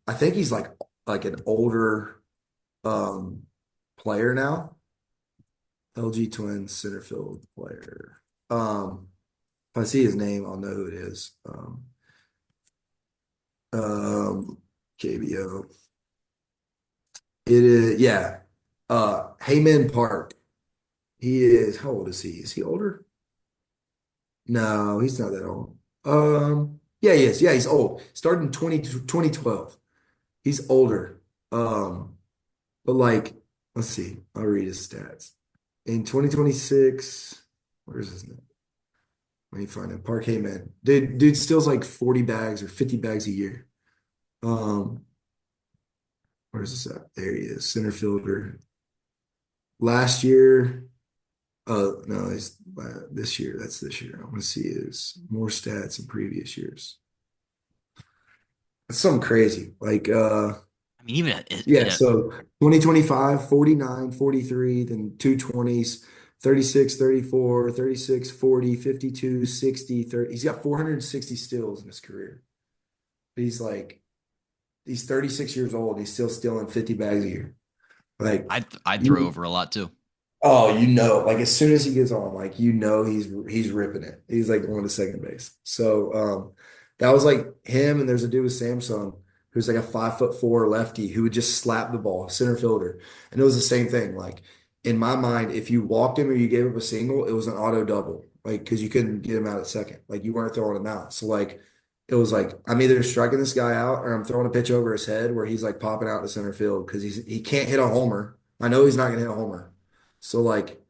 I think he's like an older um player now. LG Twins center field player. If I see his name, I'll know who it is. KBO. It is, yeah. Heyman Park. He is, how old is he? Is he older? No, he's not that old. Yeah, he is. Yeah, he's old. Started in 2012. He's older. But like, let's see. I'll read his stats. In 2026, where's his name? Let me find him. Parquet man. Dude steals like 40 bags or 50 bags a year. Um, where's this at? There he is, center fielder. Last year, no, he's this year. That's this year. I want to see his more stats in previous years. That's something crazy. Like, I mean, even yeah, so 2025, 49, 43, then 220s, 36, 34, 36, 40, 52, 60, 30. He's got 460 steals in his career. He's like, he's 36 years old. He's still stealing 50 bags a year. Like, I'd throw you, over a lot too. oh, like as soon as he gets on, like he's ripping it. He's like going to second base. So that was like him, and there's a dude with Samsung who's like a 5'4" lefty who would just slap the ball, center fielder. And it was the same thing. Like in my mind, if you walked him or you gave up a single, it was an auto double. Like because you couldn't get him out at second. Like you weren't throwing him out. So like it was like I'm either striking this guy out or I'm throwing a pitch over his head where he's like popping out to center field because he can't hit a homer. I know he's not gonna hit a homer. So like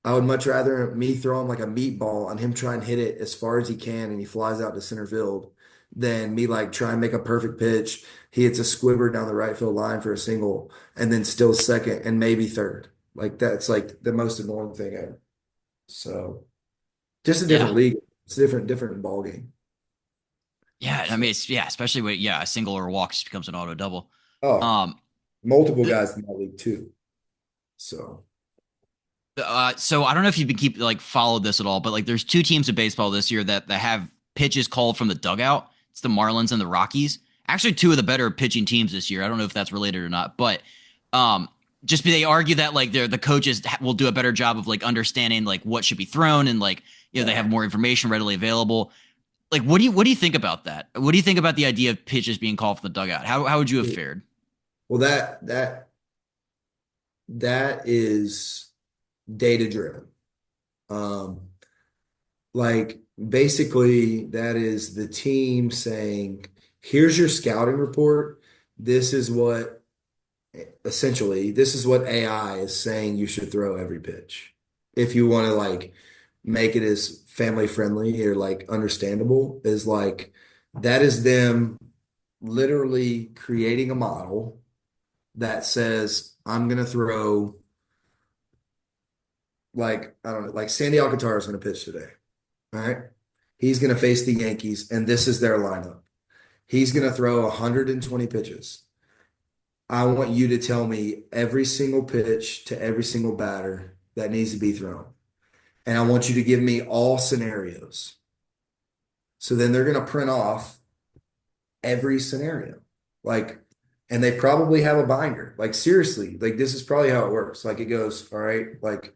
I would much rather me throw him like a meatball and him try and hit it as far as he can and he flies out to center field than me like try and make a perfect pitch. He hits a squibber down the right field line for a single and then still second and maybe third. Like that's like the most annoying thing ever. So just a Yeah, different league. It's a different ball game. yeah. I So mean, it's especially when a single or a walk just becomes an auto double. oh, Um, multiple th- guys in that league too. So so I don't know if you've been keep like followed this at all, but like there's two teams of baseball this year that have pitches called from the dugout. It's the Marlins and the Rockies. Actually, two of the better pitching teams this year. I don't know if that's related or not, but um, just they argue that like the coaches will do a better job of like understanding like what should be thrown and like they have yeah. more information readily available. Like, what do you think about that? What do you think about the idea of pitches being called from the dugout? How would you have fared? Well, that is data driven. Um, like basically that is the team saying, here's your scouting report. This is what essentially this is what AI is saying you should throw every pitch. If you want to like make it as family friendly or like understandable, is like that is them literally creating a model that says I'm gonna throw like I don't know, like Sandy Alcantara is gonna pitch today. All right. He's going to face the Yankees, and this is their lineup. He's going to throw 120 pitches. I want you to tell me every single pitch to every single batter that needs to be thrown. And I want you to give me all scenarios. So then they're going to print off every scenario. Like, and they probably have a binder. Like, seriously, like, this is probably how it works. Like, it goes, all right, like,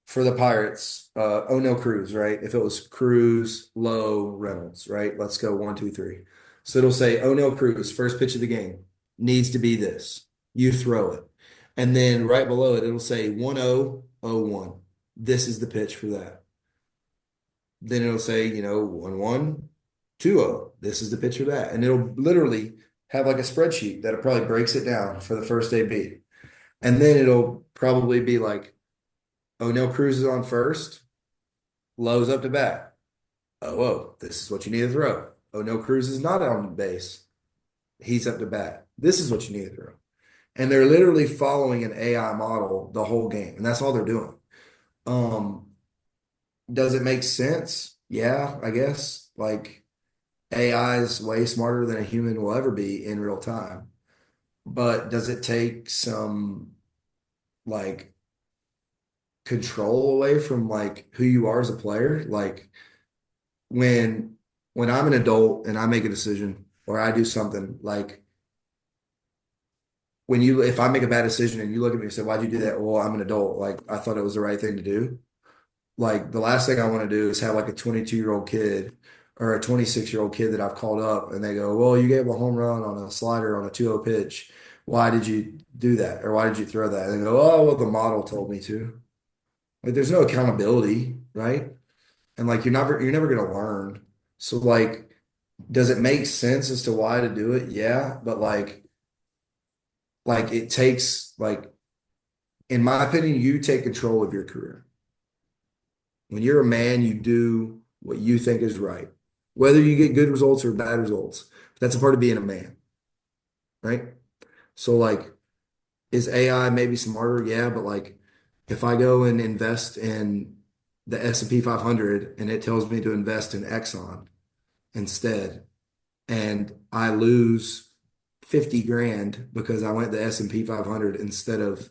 for the Pirates, O'Neill Cruz, right? If it was Cruz, Lowe, Reynolds, right? Let's go one, two, three. So it'll say O'Neill Cruz, first pitch of the game, needs to be this. You throw it. And then right below it, it'll say 1-0-0-1. This is the pitch for that. Then it'll say, 1-1, 2-0. This is the pitch for that. And it'll literally have like a spreadsheet that it probably breaks it down for the first AB. And then it'll probably be like, O'Neill Cruz is on first. Lowe's up to bat. Oh, this is what you need to throw. O'Neill Cruz is not on base. He's up to bat. This is what you need to throw. And they're literally following an AI model the whole game, and that's all they're doing. Um, does it make sense? Yeah, I guess. Like AI is way smarter than a human will ever be in real time. But does it take some like control away from like who you are as a player? Like when I'm an adult and I make a decision or I do something like if I make a bad decision and you look at me and say, why'd you do that? Well, I'm an adult. Like I thought it was the right thing to do. Like the last thing I want to do is have like a 22-year-old kid or a 26-year-old kid that I've called up and they go, well, you gave a home run on a slider on a 2-0 pitch. Why did you do that? Or why did you throw that? And they go, oh, well, the model told me to. Like there's no accountability, right? And like you're never gonna learn. So like, does it make sense as to why to do it? Yeah, but like it takes like in my opinion, you take control of your career. When you're a man, you do what you think is right. Whether you get good results or bad results, that's a part of being a man, right? So like, is AI maybe smarter? Yeah, but like if I go and invest in the S&P 500 and it tells me to invest in Exxon instead, and I lose 50 grand because I went the S&P 500 instead of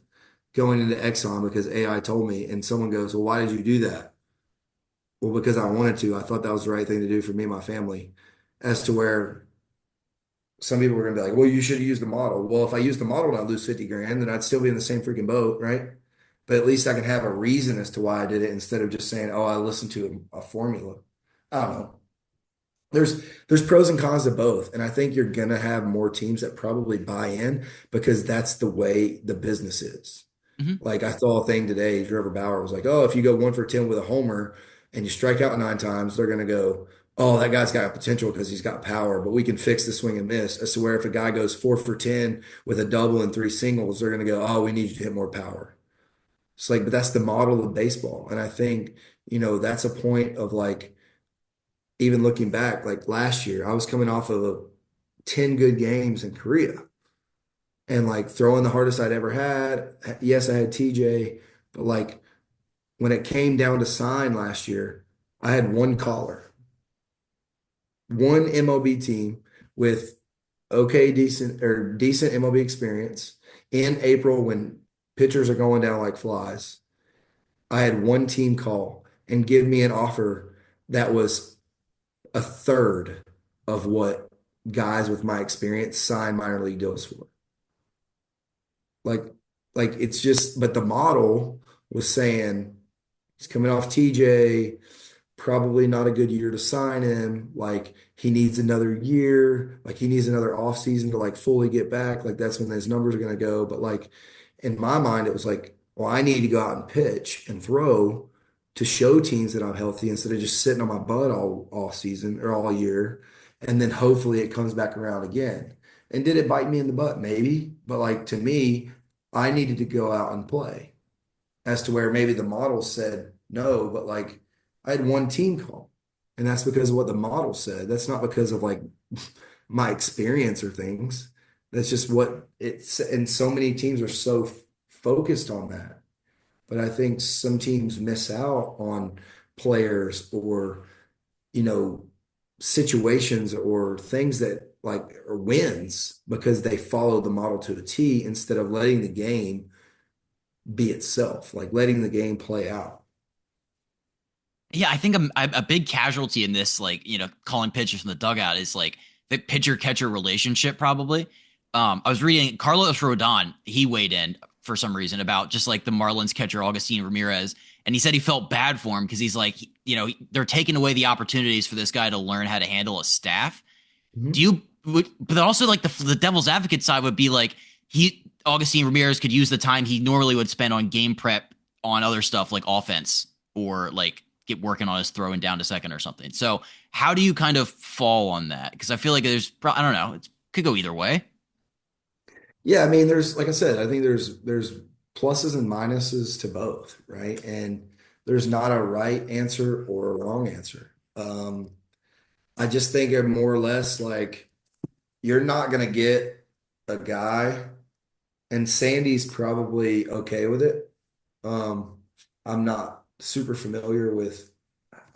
going into Exxon because AI told me, and someone goes, well, why did you do that? Well, because I wanted to. I thought that was the right thing to do for me and my family. As to where some people were going to be like, well, you should have used the model. Well, if I use the model and I lose 50 grand, then I'd still be in the same freaking boat, right? But at least I can have a reason as to why I did it instead of just saying, oh, I listened to a formula. I don't know. There's pros and cons to both. And I think you're gonna have more teams that probably buy in because that's the way the business is. Hmm. Like I saw a thing today, Trevor Bauer was like, oh, if you go 1 for 10 with a homer and you strike out 9 times, they're gonna go, oh, that guy's got potential because he's got power, but we can fix the swing and miss. As to where if a guy goes 4 for 10 with a double and 3 singles, they're gonna go, oh, we need you to hit more power. It's like, but that's the model of baseball. And I think, that's a point of like, even looking back, like last year, I was coming off of 10 good games in Korea and like throwing the hardest I'd ever had. Yes, I had TJ, but like when it came down to sign last year, I had one caller, one MLB team with okay, decent MLB experience in April when pitchers are going down like flies. I had one team call and give me an offer that was a third of what guys with my experience sign minor league deals for. Like, like it's just, but the model was saying he's coming off TJ, probably not a good year to sign him. Like he needs another year, like he needs another off season to like fully get back. Like that's when his numbers are going to go. But like in my mind, it was like, well, I need to go out and pitch and throw to show teams that I'm healthy instead of just sitting on my butt all season or all year. And then hopefully it comes back around again. And did it bite me in the butt? Maybe. But like to me, I needed to go out and play as to where maybe the model said no, but like I had one team call. And that's because of what the model said. That's not because of like my experience or things. That's just what it's, and so many teams are so focused on that. But I think some teams miss out on players or, you know, situations or things that like or wins because they follow the model to a T instead of letting the game be itself, like letting the game play out. Yeah, I think a big casualty in this, like, calling pitchers from the dugout is like the pitcher catcher relationship, probably. I was reading Carlos Rodon, he weighed in for some reason about just like the Marlins catcher, Augustine Ramirez. And he said he felt bad for him because he's like, they're taking away the opportunities for this guy to learn how to handle a staff. Do Mhm. you, but also like the devil's advocate side would be like, Augustine Ramirez could use the time he normally would spend on game prep on other stuff like offense or like get working on his throwing down to second or something. So how do you kind of fall on that? Because I feel like I don't know, it could go either way. Yeah, I mean, there's like I said, I think there's pluses and minuses to both, right? And there's not a right answer or a wrong answer. I just think of more or less like you're not gonna get a guy, and Sandy's probably okay with it. Um, I'm not super familiar with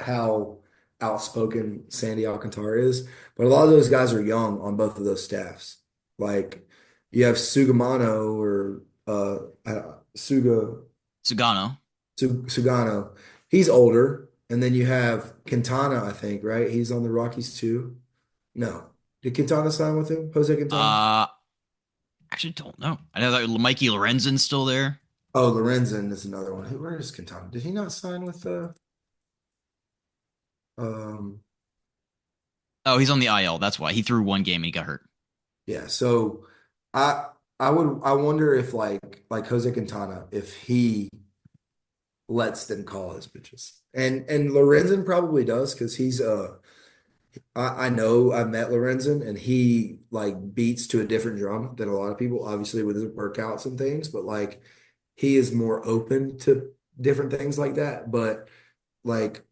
how outspoken Sandy Alcantara is, but a lot of those guys are young on both of those staffs. Like you have Sugamano or Sugano. Sugano. He's older, and then you have Quintana, I think, right? He's on the Rockies too. No, did Quintana sign with him? Jose Quintana? Uh, actually don't know. I know that Mikey Lorenzen's still there. Oh, Lorenzen is another one. Where is Quintana? Did he not sign with um Oh, he's on the IL. That's why he threw one game and he got hurt. yeah, so I I wonder if like Jose Quintana, if he lets them call his pitches. And Lorenzen probably does because he's I know I met Lorenzen and he like beats to a different drum than a lot of people, obviously with his workouts and things, but like he is more open to different things like that. But like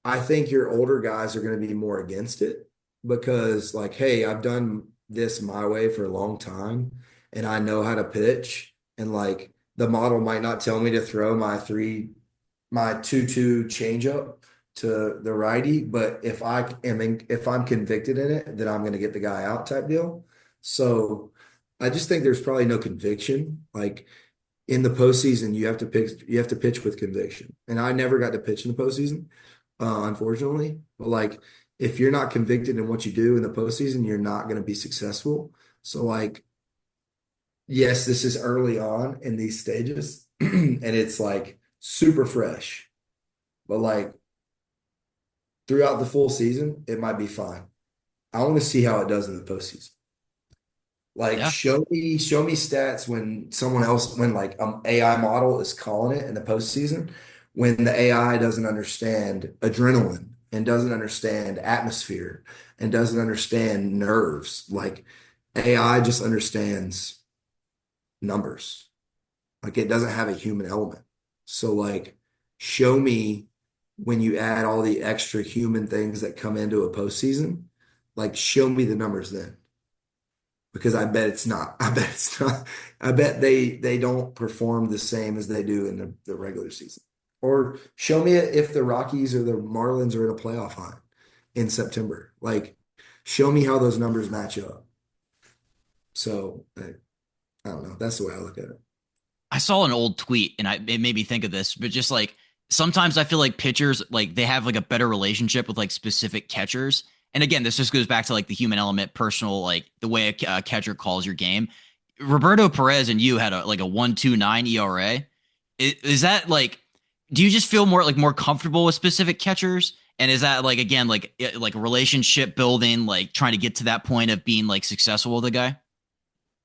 I think your older guys are going to be more against it because, like, hey, I've done this my way for a long time and I know how to pitch. And like the model might not tell me to throw my 2-2 changeup to the righty, but if I'm convicted in it, then I'm going to get the guy out type deal. So I just think there's probably no conviction. Like in the postseason, you have to pitch with conviction. And I never got to pitch in the postseason, unfortunately. But like, if you're not convicted in what you do in the postseason, you're not going to be successful. So like, yes, this is early on in these stages, and it's like super fresh. But like throughout the full season, it might be fine. I want to see how it does in the postseason. Like Yeah. show me stats when like AI model is calling it in the postseason, when the AI doesn't understand adrenaline and doesn't understand atmosphere and doesn't understand nerves. Like AI just understands numbers. Like it doesn't have a human element. So like show me when you add all the extra human things that come into a postseason, like show me the numbers then because I bet it's not. I bet it's not. I bet they don't perform the same as they do in the regular season. Or show me if the Rockies or the Marlins are in a playoff hunt in September. Like, show me how those numbers match up. So I don't know. That's the way I look at it. I saw an old tweet and it made me think of this, but just like sometimes I feel like pitchers like they have like a better relationship with like specific catchers. And again, this just goes back to like the human element, personal, like the way a catcher calls your game. Roberto Perez and you had like a 1.29 ERA. Is that like, do you just feel more comfortable with specific catchers? And is that like, again, like relationship building, like trying to get to that point of being like successful with a guy?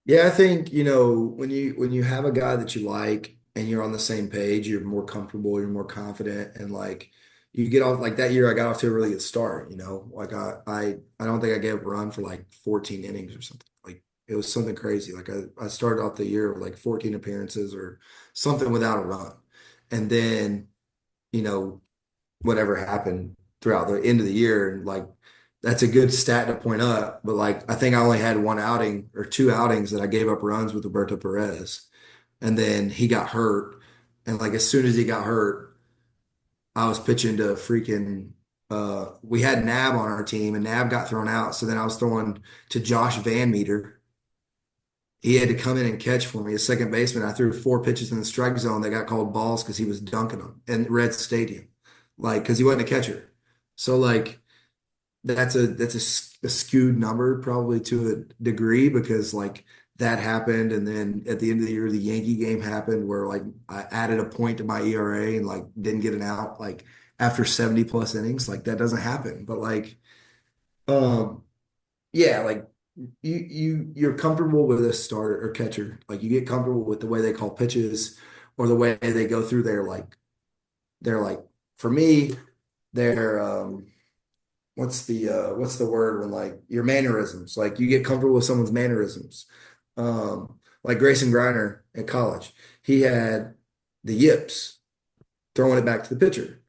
Yeah, I think, when you have a guy that you like and you're on the same page, you're more comfortable, you're more confident, and like you get off like that year I got off to a really good start. Like I don't think I gave up a run for like 14 innings or something. Like it was something crazy. Like I started off the year with like 14 appearances or something without a run. And then, you know, whatever happened throughout the end of the year. And like that's a good stat to point up. But like I think I only had one outing or two outings that I gave up runs with Roberto Perez. And then he got hurt. And like as soon as he got hurt, I was pitching to freaking we had Nab on our team and Nab got thrown out. So then I was throwing to Josh Van Meter. He had to come in and catch for me, a second baseman. I threw four pitches in the strike zone that got called balls because he was dunking them in Red Stadium, like because he wasn't a catcher. So like that's a skewed number probably to a degree because like that happened, and then at the end of the year the Yankee game happened where like I added a point to my ERA and like didn't get an out like after 70 plus innings. Like that doesn't happen, but like um yeah, like you're comfortable with a starter or catcher. Like you get comfortable with the way they call pitches or the way they go through their for me, their what's the word when like your mannerisms. Like you get comfortable with someone's mannerisms. Like Grayson Griner at college. He had the yips throwing it back to the pitcher.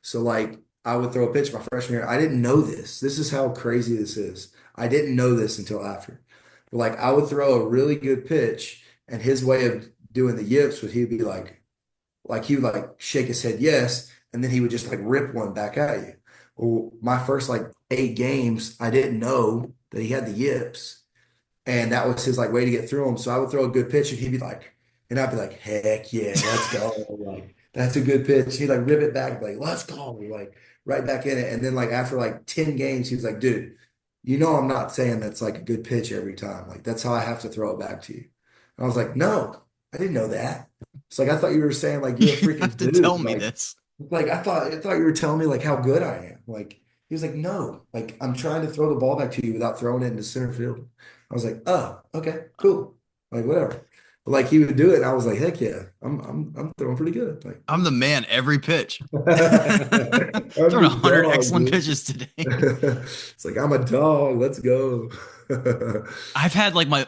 So like I would throw a pitch my freshman year. I didn't know this. This is how crazy this is. I didn't know this until after. But like I would throw a really good pitch, and his way of doing the yips was he'd be like he would like shake his head yes, and then he would just like rip one back at you. Well, my first like 8 games, I didn't know that he had the yips. And that was his like way to get through him. So I would throw a good pitch and he'd be like, and I'd be like, heck yeah, let's go. Like, that's a good pitch. He'd like rip it back, like, let's go. Like right back in it. And then like after like 10 games, he was like, dude, I'm not saying that's like a good pitch every time. Like that's how I have to throw it back to you. And I was like, no, I didn't know that. It's like I thought you were saying like you're a You have freaking to tell dude. me this. Like I thought you were telling me like how good I am. Like he was like, no, like I'm trying to throw the ball back to you without throwing it into center field. I was like, oh, okay, cool. Like whatever. But like he would do it, and I was like, heck yeah, I'm throwing pretty good. Like I'm the man every pitch. I'm Throwing the 100 dog, excellent dude. pitches today. It's like I'm a dog. Let's go. I've had like my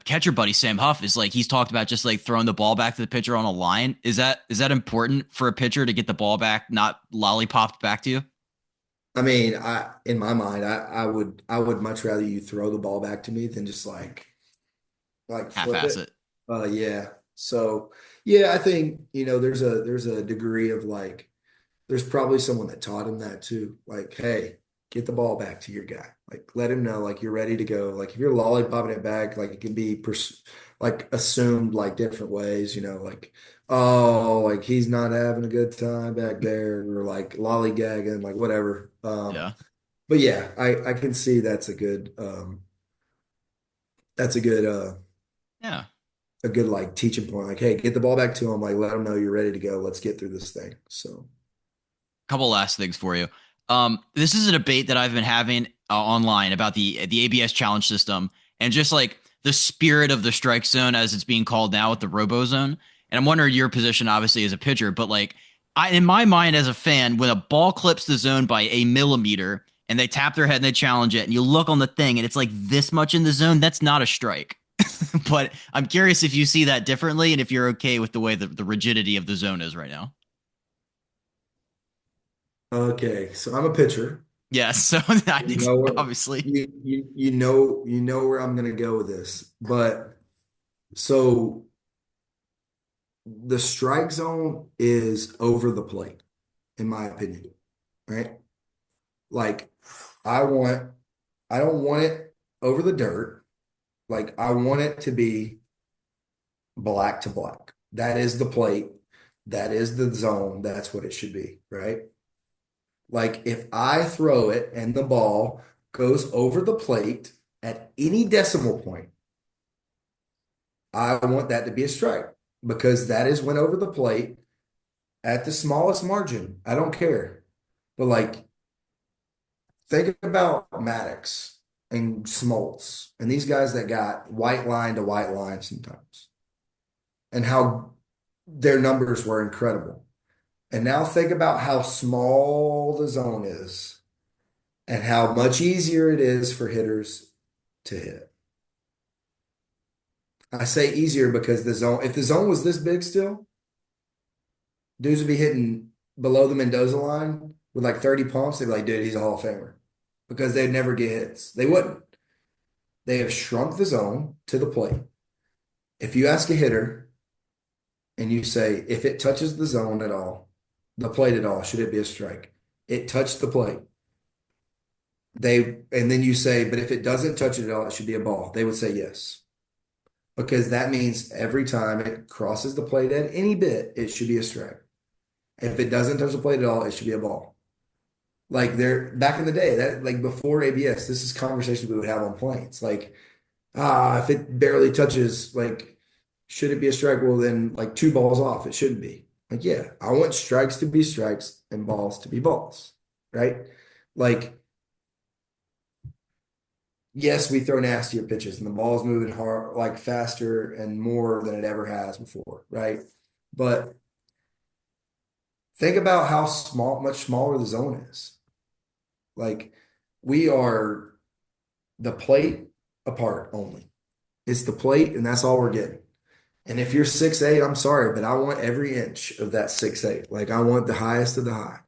catcher buddy Sam Huff is like he's talked about just like throwing the ball back to the pitcher on a line. Is that important for a pitcher to get the ball back, not lollipopped back to you? I mean, in my mind, I would much rather you throw the ball back to me than just like flip Half-ass it. it. Yeah. So yeah, I think, there's a degree of like there's probably someone that taught him that too. Like, hey, get the ball back to your guy. Like, let him know like you're ready to go. Like if you're lollipopping it back, like it can be like assumed like different ways, like, oh, like he's not having a good time back there, or like lollygagging, like whatever. Yeah. But yeah, I can see that's Yeah. a good like teaching point. Like, hey, get the ball back to him. Like, let him know you're ready to go. Let's get through this thing. So, Couple last things for you. This is a debate that I've been having online about the ABS challenge system and just like the spirit of the strike zone as it's being called now with the robo zone. And I'm wondering your position, obviously, as a pitcher, but like in my mind as a fan, when a ball clips the zone by a millimeter and they tap their head and they challenge it, and you look on the thing and it's like this much in the zone, that's not a strike. But I'm curious if you see that differently and if you're okay with the way the rigidity of the zone is right now. okay, so I'm a pitcher. Yeah, so I You think know where obviously. you know where I'm gonna go with this. But so the strike zone is over the plate, in my opinion, right? Like I want I don't want it over the dirt. Like I want it to be black to black. That is the plate. That is the zone. That's what it should be, right? Like if I throw it and the ball goes over the plate at any decimal point, I want that to be a strike because that is went over the plate at the smallest margin. I don't care. But like think about Maddox and Smoltz and these guys that got white line to white line sometimes and how their numbers were incredible. And now think about how small the zone is and how much easier it is for hitters to hit. I say easier because if the zone was this big still, dudes would be hitting below the Mendoza line with like 30 pumps. They'd be like, dude, he's a Hall of Famer because they'd never get hits. They wouldn't. They have shrunk the zone to the plate. If you ask a hitter and you say, if it touches the zone at all, the plate at all, should it be a strike? It touched the plate. And then you say, but if it doesn't touch it at all, it should be a ball. They would say yes. Because that means every time it crosses the plate at any bit, it should be a strike. If it doesn't touch the plate at all, it should be a ball. Like they're back in the day, that like before ABS, this is conversations we would have on planes. Like, if it barely touches, like, should it be a strike? Well, then like two balls off, it shouldn't be. Like, yeah, I want strikes to be strikes and balls to be balls, right? Like, yes, we throw nastier pitches and the ball's moving hard, like faster and more than it ever has before, right? But think about how much smaller the zone is. Like we are the plate apart only. It's the plate, and that's all we're getting. And if you're 6'8", I'm sorry, but I want every inch of that 6'8". Like I want the highest of the high.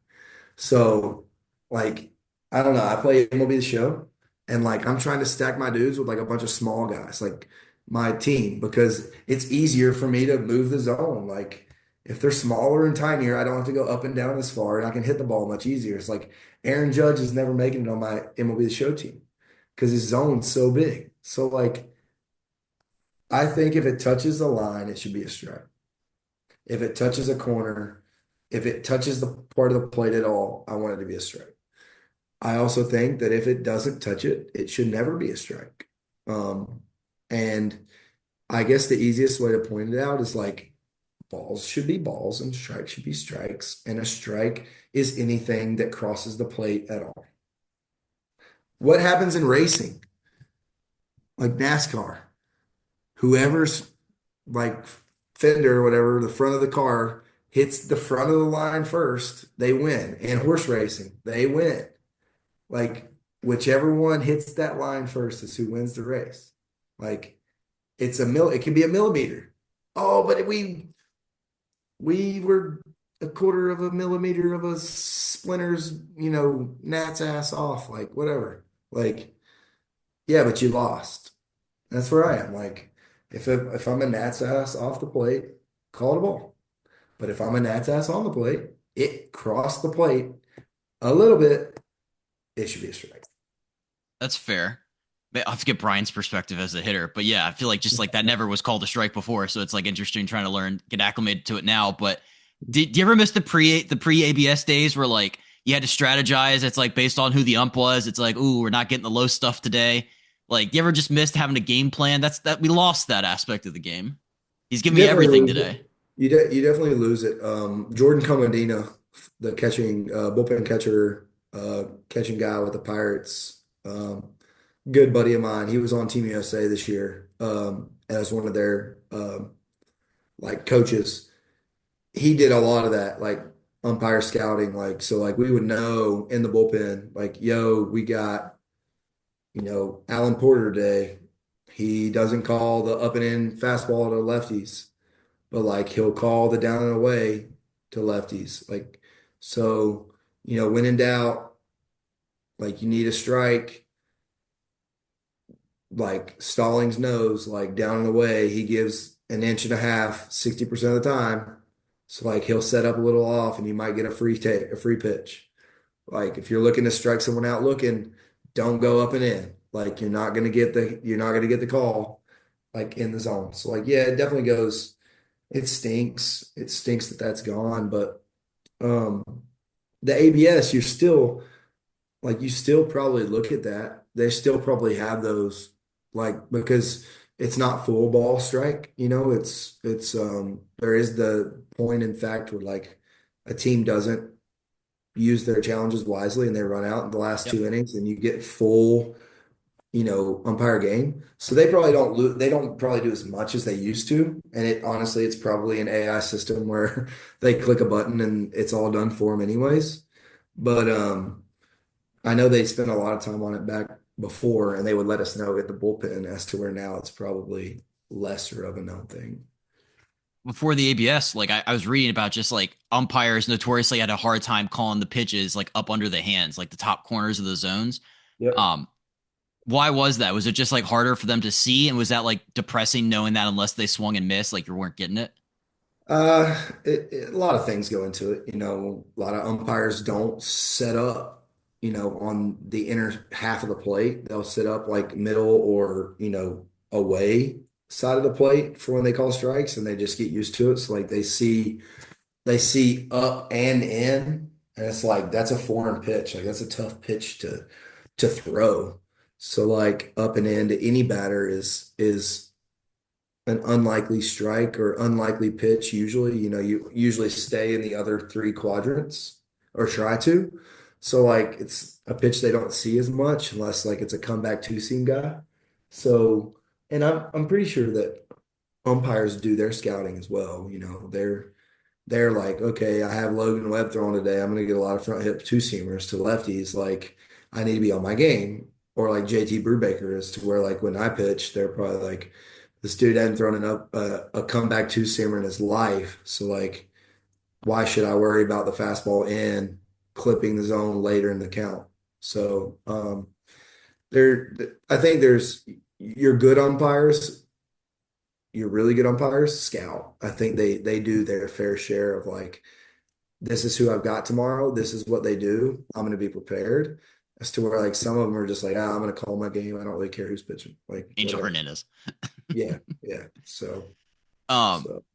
So, like, I don't know. I play MLB The Show, and like I'm trying to stack my dudes with like a bunch of small guys, like my team, because it's easier for me to move the zone. Like if they're smaller and tinier, I don't have to go up and down as far, and I can hit the ball much easier. It's like Aaron Judge is never making it on my MLB The Show team because his zone's so big. So like I think if it touches the line, it should be a strike. If it touches a corner, if it touches the part of the plate at all, I want it to be a strike. I also think that if it doesn't touch it, it should never be a strike. And I guess the easiest way to point it out is like balls should be balls and strikes should be strikes. And a strike is anything that crosses the plate at all. What happens in racing, like NASCAR? Whoever's like fender or whatever, the front of the car hits the front of the line first, they win. And horse racing, they win. Like whichever one hits that line first is who wins the race. Like it can be a millimeter. Oh, but we were a quarter of a millimeter of a splinters, Nat's ass off, like whatever. Like, yeah, but you lost. That's where I am. Like, if I'm a Nat's ass off the plate, call it a ball. But if I'm a Nat's ass on the plate, it crossed the plate a little bit, it should be a strike. That's fair. I'll have to get Brian's perspective as a hitter. But yeah, I feel like just like that never was called a strike before. So it's like interesting trying to learn, get acclimated to it now. But did you ever miss the pre ABS days where like you had to strategize? It's like based on who the ump was. It's like, ooh, we're not getting the low stuff today. Like, you ever just missed having a game plan? That we lost that aspect of the game. He's You giving me definitely everything lose it. today. You definitely lose it. Jordan Comodina, the catching bullpen catcher, catching guy with the Pirates, good buddy of mine. He was on Team USA this year as one of their like coaches. He did a lot of that, like umpire scouting. Like so, like we would know in the bullpen, like, yo, we got Alan Porter today. He doesn't call the up and in fastball to lefties, but like he'll call the down and away to lefties. Like, so, when in doubt, like you need a strike, like Stallings knows, like down and away, he gives an inch and a half 60% of the time. So like he'll set up a little off and you might get a free pitch. Like if you're looking to strike someone out looking, don't go up and in. Like you're not gonna get the call like in the zone. So like yeah, it definitely goes. It stinks. It stinks that that's gone, but um the ABS, you still probably look at that. They still probably have those like because it's not full ball strike, there is the point in fact where like a team doesn't use their challenges wisely and they run out in the last Yep. two innings and you get full umpire game. So they probably don't they don't probably do as much as they used to. And it honestly, it's probably an AI system where they click a button and it's all done for them anyways. But I know they spent a lot of time on it back before and they would let us know at the bullpen as to where now it's probably lesser of a known thing. Before the ABS, like I was reading about just like umpires notoriously had a hard time calling the pitches like up under the hands, like the top corners of the zones. Yep. Um, why was that? Was it just like harder for them to see? And was that like depressing knowing that unless they swung and missed, like you weren't getting it? A lot of things go into it. A lot of umpires don't set up, on the inner half of the plate. They'll set up like middle or, away side of the plate for when they call strikes and they just get used to it. So like they see up and in, and it's like that's a foreign pitch. Like that's a tough pitch to throw. So like up and in to any batter is an unlikely strike or unlikely pitch usually. You usually stay in the other three quadrants or try to. So like it's a pitch they don't see as much unless like it's a comeback two seam guy. So and I'm pretty sure that umpires do their scouting as well. They're like, okay, I have Logan Webb throwing today. I'm gonna get a lot of front hip two seamers to lefties. Like I need to be on my game. Or like JT Brubaker is to where like when I pitch, they're probably like this dude hadn't thrown a comeback two seamer in his life. So like, why should I worry about the fastball in clipping the zone later in the count? So there, I think there's your good umpires, your really good umpires scout. I think they do their fair share of like, this is who I've got tomorrow. This is what they do. I'm going to be prepared. As to where like some of them are just like, I'm going to call my game. I don't really care who's pitching. Like Angel whatever. Hernandez. Yeah, yeah. So. um, So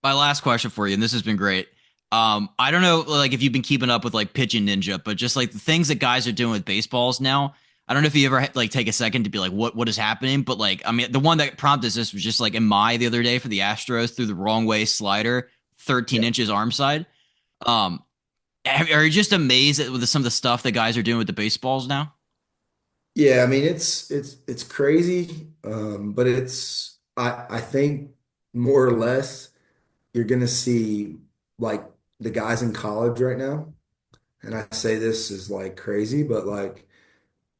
my last question for you, and this has been great. I don't know, like if you've been keeping up with like pitching ninja, but just like the things that guys are doing with baseballs now. I don't know if you ever like take a second to be like, what is happening? But like, I mean, the one that prompted this was just like in my the other day for the Astros threw the wrong way slider, 13 yeah. inches arm side. Um, are you just amazed at with some of the stuff that guys are doing with the baseballs now? Yeah, I mean it's crazy. But I think more or less you're gonna see like the guys in college right now, and I say this is like crazy, but like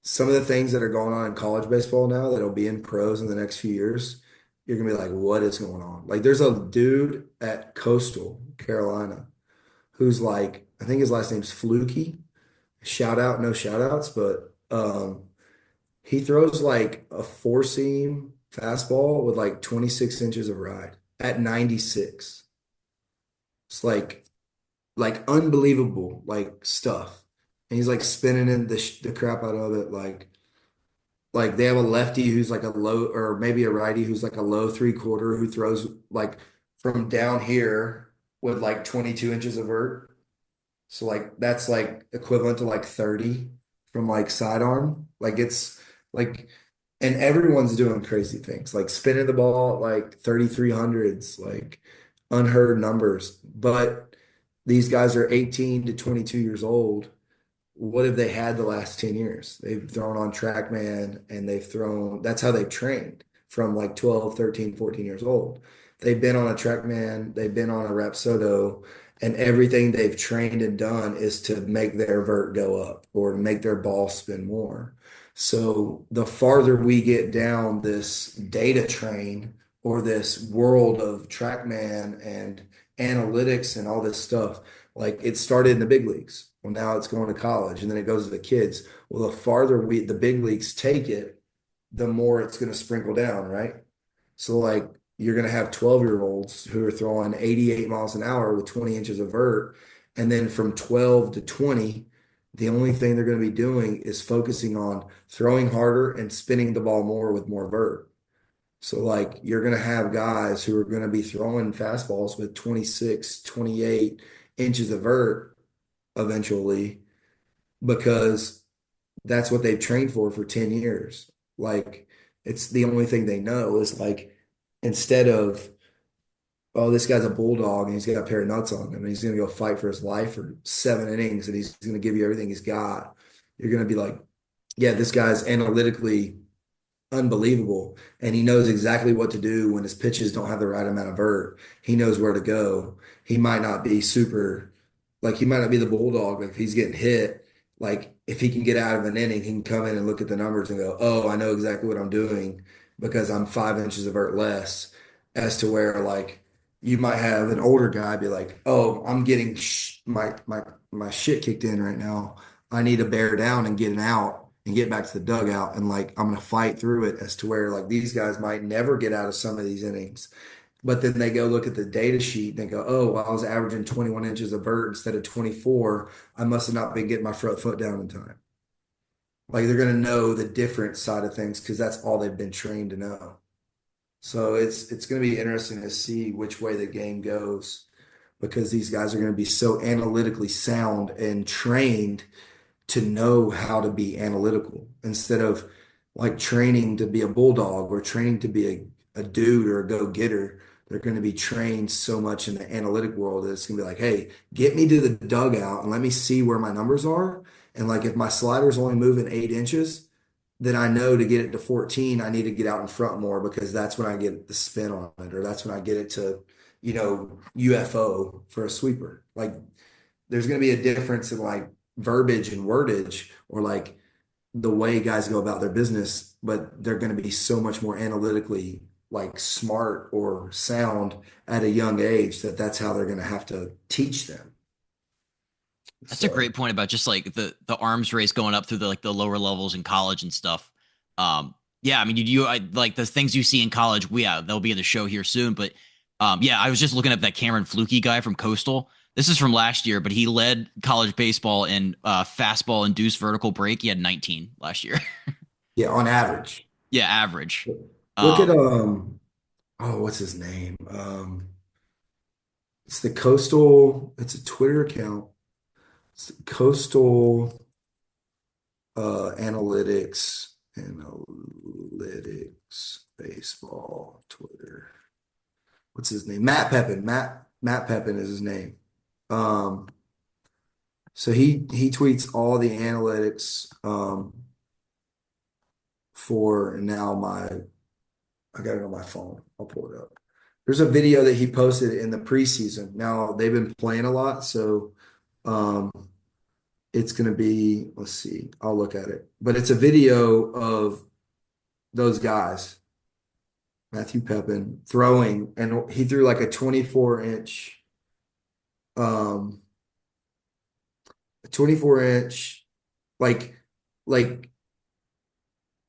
some of the things that are going on in college baseball now that'll be in pros in the next few years, you're gonna be like, what is going on? Like there's a dude at Coastal Carolina who's like I think his last name's Fluky. Shout out, no shout outs, but he throws like a four seam fastball with like 26 inches of ride at 96. It's like unbelievable like stuff. And he's like spinning in the crap out of it like they have a lefty who's like a low or maybe a righty who's like a low three quarter who throws like from down here with like 22 inches of vert. So like that's like equivalent to like 30 from like sidearm. Like it's like and everyone's doing crazy things like spinning the ball at like 3300s, like unheard numbers. But these guys are 18 to 22 years old. What have they had the last 10 years? They've thrown on TrackMan and that's how they've trained from like 12, 13, 14 years old. They've been on a TrackMan, they've been on a Rapsodo, and everything they've trained and done is to make their vert go up or make their ball spin more. So the farther we get down this data train or this world of TrackMan and analytics and all this stuff, like it started in the big leagues. Well, now it's going to college and then it goes to the kids. Well, the farther the big leagues take it, the more it's going to sprinkle down, right? So like you're going to have 12-year-olds who are throwing 88 miles an hour with 20 inches of vert. And then from 12 to 20, the only thing they're going to be doing is focusing on throwing harder and spinning the ball more with more vert. So like you're going to have guys who are going to be throwing fastballs with 26, 28 inches of vert eventually because that's what they've trained for 10 years. Like it's the only thing they know is like instead of oh this guy's a bulldog and he's got a pair of nuts on him and he's going to go fight for his life for 7 innings and he's going to give you everything he's got. You're going to be like, yeah, this guy's analytically unbelievable. And he knows exactly what to do when his pitches don't have the right amount of vert. He knows where to go. He might not be super, like he might not be the bulldog. Like if he's getting hit, like if he can get out of an inning, he can come in and look at the numbers and go, oh, I know exactly what I'm doing because I'm 5 inches of vert less. As to where like you might have an older guy be like, oh, I'm getting my shit kicked in right now. I need to bear down and get an out and get back to the dugout and like I'm gonna fight through it as to where like these guys might never get out of some of these innings. But then they go look at the data sheet and they go, oh, well, I was averaging 21 inches of vert instead of 24. I must have not been getting my front foot down in time. Like they're gonna know the different side of things because that's all they've been trained to know. So it's gonna be interesting to see which way the game goes because these guys are gonna be so analytically sound and trained to know how to be analytical instead of like training to be a bulldog or training to be a dude or a go-getter. They're going to be trained so much in the analytic world that it's going to be like, hey, get me to the dugout and let me see where my numbers are. And like if my slider's only moving 8 inches, then I know to get it to 14, I need to get out in front more because that's when I get the spin on it, or that's when I get it to, UFO for a sweeper. Like there's going to be a difference in like verbiage and wordage or like the way guys go about their business, but they're going to be so much more analytically like smart or sound at a young age that that's how they're going to have to teach them. That's a So great point about just like the arms race going up through the like the lower levels in college and stuff. Yeah, I mean, I like the things you see in college. Yeah, they'll be in the show here soon. But yeah, I was just looking up that Cameron Fluky guy from Coastal. This is from last year, but he led college baseball in fastball induced vertical break. He had 19 last year. yeah, on average. Yeah, average. Look at Um, oh, what's his name? It's the Coastal, it's a Twitter account. It's the Coastal analytics baseball Twitter. What's his name? Matt Pepin. Matt Pepin is his name. Um, so he tweets all the analytics for now I got it on my phone. I'll pull it up. There's a video that he posted in the preseason. Now they've been playing a lot, so um it's gonna be, let's see, I'll look at it. But it's a video of those guys, Matthew Pepin, throwing, and he threw like a 24-inch um a 24 inch, like, like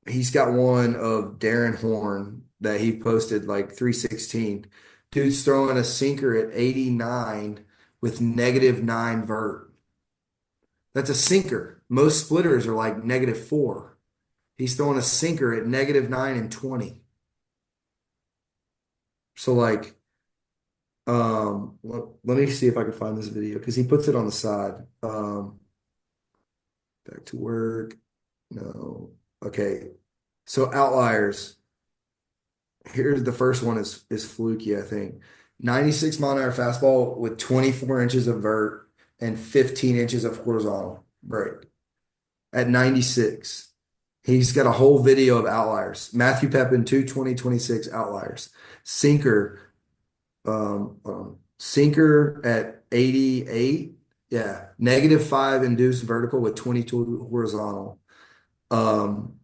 he's got one of Darren Horn that he posted like 316. Dude's throwing a sinker at 89 with -9 vert. That's a sinker. Most splitters are like -4. He's throwing a sinker at -9 and 20. So like, let me see if I can find this video because he puts it on the side. Back to work. No. Okay. So outliers. Here's the first one is fluky, I think. 96-mile-an-hour fastball with 24 inches of vert and 15 inches of horizontal break at 96. He's got a whole video of outliers. Matthew Pepin, 220-26 outliers. Sinker, sinker at 88. Yeah. -5 induced vertical with 22 horizontal. Um,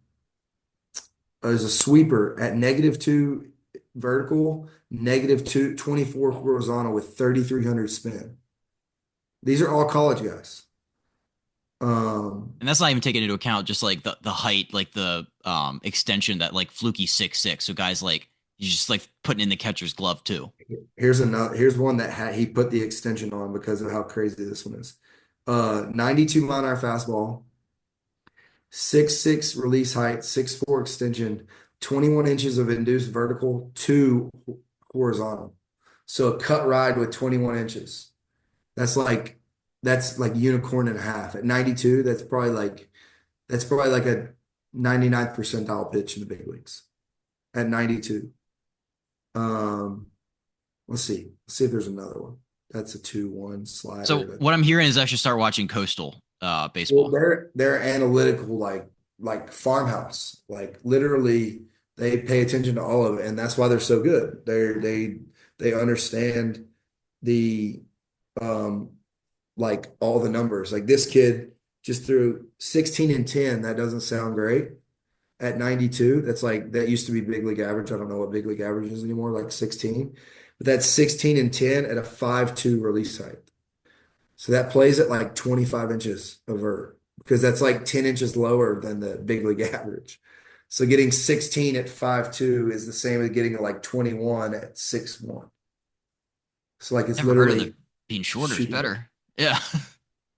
as a sweeper at -2 vertical, -2, 24 horizontal with 3,300 spin. These are all college guys. And that's not even taking into account just like the height, like the extension that like Fluky 6'6". So guys like he's just like putting in the catcher's glove too. Here's one that he put the extension on because of how crazy this one is. 92-mile-an-hour fastball, 6'6" release height, 6'4" extension, 21 inches of induced vertical, 2 horizontal. So a cut ride with 21 inches. That's like unicorn and a half. At 92, that's probably like a 99th percentile pitch in the big leagues. At 92. Um, let's see. Let's see if there's another one. That's a 2-1 So slider. what I'm hearing is I should start watching Coastal Well, baseball. they're analytical like farmhouse. Like literally they pay attention to all of it, and that's why they're so good. They understand the um like all the numbers. Like this kid just threw 16 and 10. That doesn't sound great. At 92, that's like that used to be big league average. I don't know what big league average is anymore, like 16. But that's 16 and 10 at a 5.2 release height. So that plays at like 25 inches of vert because that's like 10 inches lower than the big league average. So getting 16 at 5.2 is the same as getting like 21 at 6'1. So like it's Never heard of the literally being shorter is shooting. better. Yeah.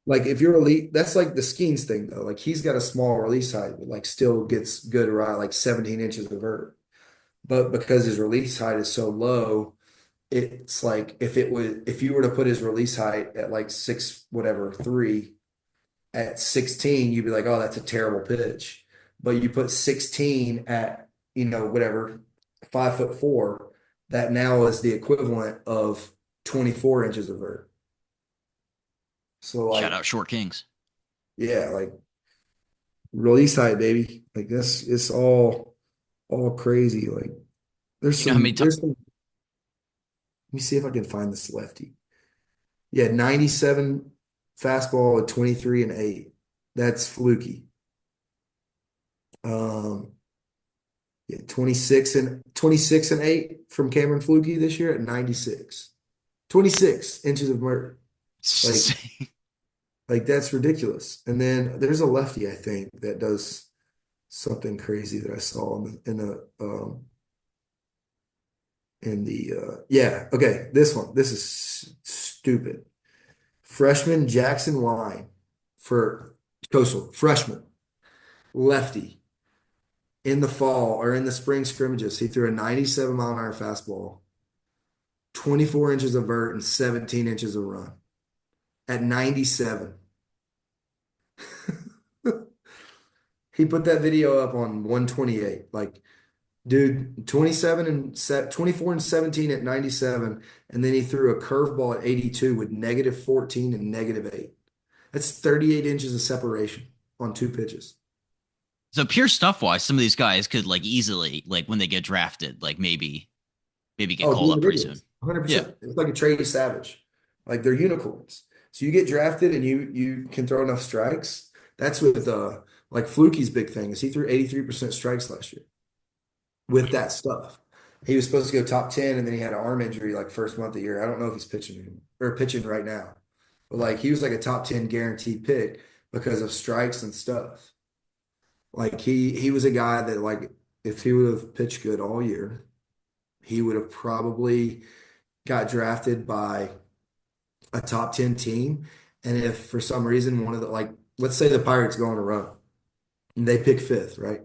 Like if you're elite, that's like the Skeens thing though. Like he's got a small release height, but like still gets good right, like 17 inches of vert. But because his release height is so low, it's like if you were to put his release height at like six, whatever, 3 at 16, you'd be like, oh, that's a terrible pitch. But you put 16 at, whatever, 5'4", that now is the equivalent of 24 inches of vert. So Shout like, out Short Kings. yeah, like release height, baby. Like this, it's all crazy. Like You know how many times? there's some, let me see if I can find this lefty. Yeah, 97 fastball at 23 and 8. That's fluky. Um, yeah, 26 and 8 from Cameron Fluky this year at 96. 26 inches of murder. Like like that's ridiculous. And then there's a lefty, I think, that does something crazy that I saw yeah, okay, this one. This is stupid. Freshman Jackson Line for Coastal. Freshman, lefty. In the fall or in the spring scrimmages, he threw a 97-mile-an-hour fastball, 24 inches of vert, and 17 inches of run at 97. He put that video up on 128. Like, dude, 24 and 17 at 97, and then he threw a curveball at 82 with -14 and -8. That's 38 inches of separation on 2 pitches. So pure stuff wise, some of these guys could like easily, like when they get drafted, like maybe get Oh, called be up pretty soon. ridiculous. Yeah. 100%. It's like a Trey Savage. Like they're unicorns. So you get drafted and you can throw enough strikes. That's with like Fluky's big thing is he threw 83% strikes last year with that stuff. He was supposed to go top 10 and then he had an arm injury like first month of the year. I don't know if he's pitching or pitching right now. but like he was like a top 10 guaranteed pick because of strikes and stuff. Like he was a guy that like if he would have pitched good all year, he would have probably got drafted by a top 10 team. And if for some reason one of the like let's say the Pirates go on a run and they pick fifth, right?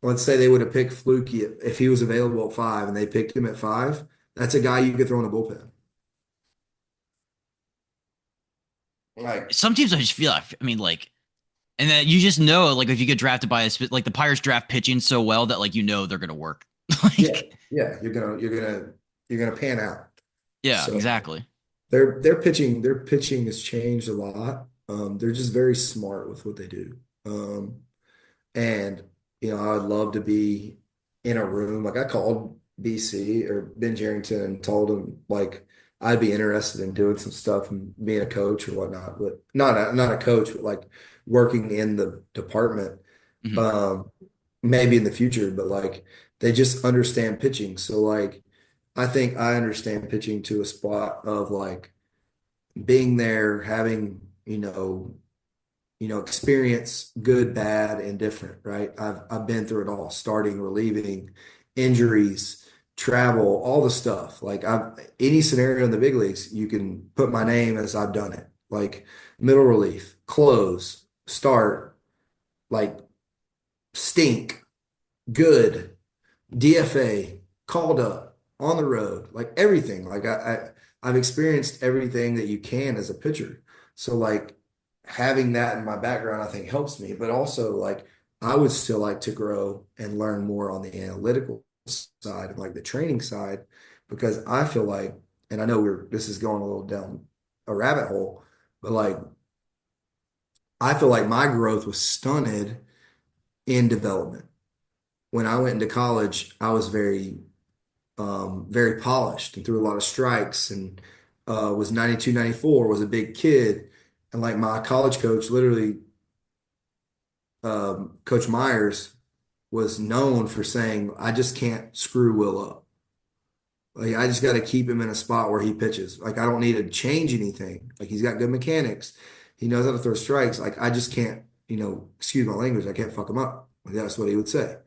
Let's say they would have picked Fluky if he was available at five and they picked him at five. That's a guy you could throw in a bullpen. Like, Some teams I just feel, I mean, like, and then you just know, like, if you get drafted by like the Pirates draft pitching so well that, like, they're going to work. yeah, Like, yeah, you're gonna pan out. yeah, So exactly. their pitching has changed a lot. They're just very smart with what they do. And I would love to be in a room. Like I called BC or Ben Jerrington and told him like I'd be interested in doing some stuff and being a coach or whatnot, but not a coach, but like working in the department. Mhm. Um, maybe in the future, but like they just understand pitching. So like I think I understand pitching to a spot of like being there, having, experience, good, bad, and different, right? I've been through it all, starting, relieving, injuries, travel, all the stuff. Like I've any scenario in the big leagues, you can put my name as I've done it. Like middle relief, close, start, like stink, good, DFA, called up, on the road, like everything. Like I've experienced everything that you can as a pitcher. So like having that in my background, I think helps me. But also like I would still like to grow and learn more on the analytical side and like the training side because I feel like, and I know this is going a little down a rabbit hole, but like I feel like my growth was stunted in development. When I went into college, I was very polished and threw a lot of strikes and was 92, 94, was a big kid. And like my college coach, literally, Coach Myers was known for saying, I just can't screw Will up. Like I just got to keep him in a spot where he pitches. Like I don't need to change anything. Like he's got good mechanics. He knows how to throw strikes. Like I just can't, excuse my language, I can't fuck him up. Like that's what he would say.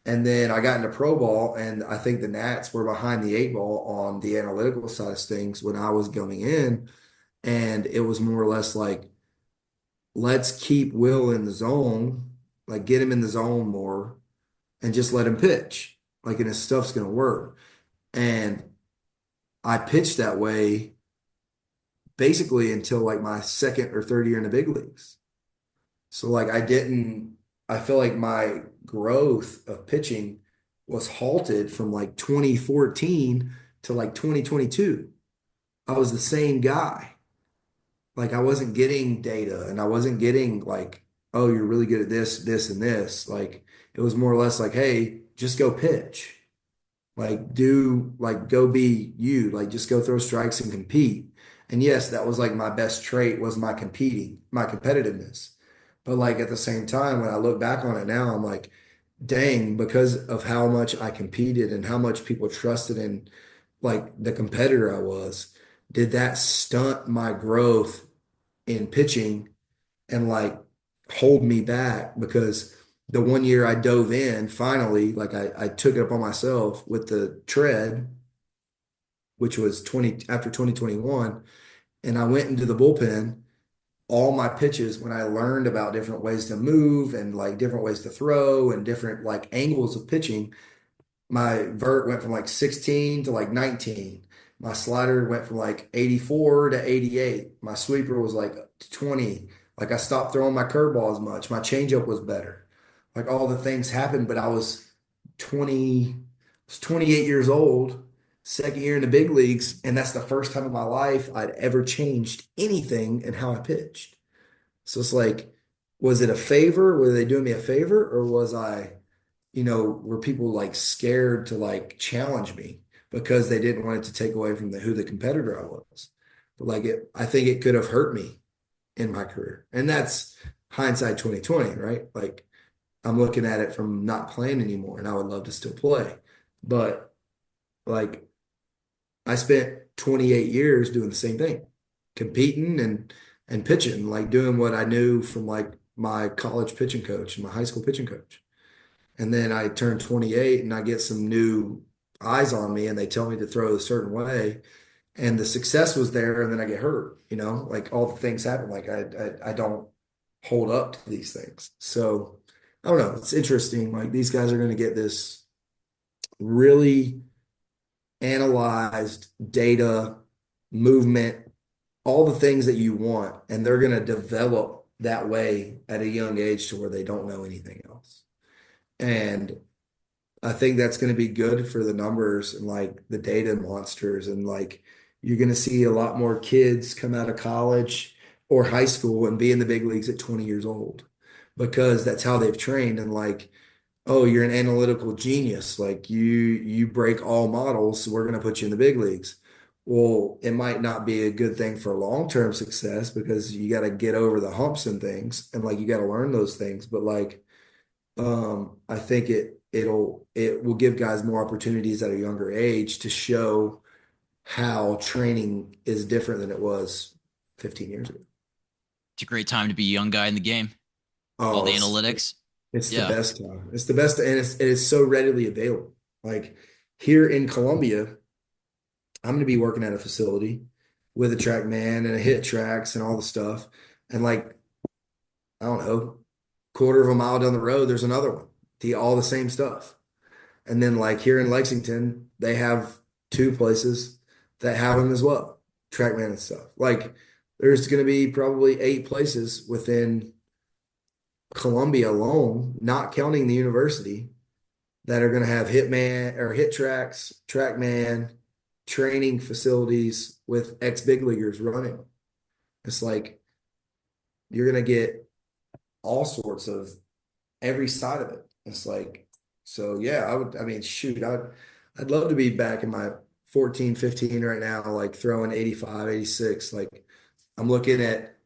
And then I got into pro ball, and I think the Nats were behind the eight ball on the analytical side of things when I was going in. And it was more or less like, let's keep Will in the zone, like get him in the zone more and just let him pitch. Like, and his stuff's going to work. And I pitched that way basically until like my second or third year in the big leagues. So like I feel like my growth of pitching was halted from like 2014 to like 2022. I was the same guy. Like I wasn't getting data and I wasn't getting like, oh, you're really good at this, this, and this. Like it was more or less like, hey, just go pitch. Like go be you. Like just go throw strikes and compete. And yes, that was like my best trait was my competitiveness. But like at the same time, when I look back on it now, I'm like, dang, because of how much I competed and how much people trusted in like the competitor I was, did that stunt my growth in pitching and like hold me back? Because the one year I dove in, finally, like I took it upon myself with the tread, which was 20 after 2021, and I went into the bullpen. All my pitches, when I learned about different ways to move and like different ways to throw and different like angles of pitching, my vert went from like 16 to like 19. My slider went from like 84 to 88. My sweeper was like 20. Like I stopped throwing my curveball as much. My changeup was better. Like all the things happened, but I was 20, I was 28 years old, second year in the big leagues, and that's the first time in my life I'd ever changed anything in how I pitched. So it's like, was it a favor? Were they doing me a favor, or was I were people like scared to like challenge me because they didn't want it to take away from who the competitor I was. But like I think it could have hurt me in my career. And that's hindsight 2020, right? Like I'm looking at it from not playing anymore and I would love to still play. But like I spent 28 years doing the same thing. competing and pitching, like doing what I knew from like my college pitching coach and my high school pitching coach. And then I turn 28 and I get some new eyes on me and they tell me to throw a certain way. And the success was there, and then I get hurt, like all the things happen. Like I don't hold up to these things. So I don't know. It's interesting. Like these guys are going to get this really analyzed data, movement, all the things that you want, and they're going to develop that way at a young age to where they don't know anything else. And I think that's going to be good for the numbers and like the data monsters. And like you're going to see a lot more kids come out of college or high school and be in the big leagues at 20 years old because that's how they've trained. And like, oh, you're an analytical genius. Like you break all models, so we're going to put you in the big leagues. Well, it might not be a good thing for long-term success because you got to get over the humps and things and like you got to learn those things. But like I think it will give guys more opportunities at a younger age to show how training is different than it was 15 years ago. It's a great time to be a young guy in the game. All Oh, the analytics. it's the Yeah. best time. It's the best, and it is so readily available. Like here in Columbia, I'm going to be working at a facility with a track man and a hit tracks and all the stuff. And like, I don't know, quarter of a mile down the road, there's another one. All the same stuff. And then like here in Lexington, they have two places that have them as well, TrackMan and stuff. Like there's going to be probably 8 places within Columbia alone, not counting the university, that are going to have Hitman or Hit Tracks, TrackMan, training facilities with ex big leaguers running. It's like you're going to get all sorts of every side of it. It's like, so yeah, I mean, shoot, I'd love to be back in my 14, 15 right now, like throwing 85, 86. Like I'm looking at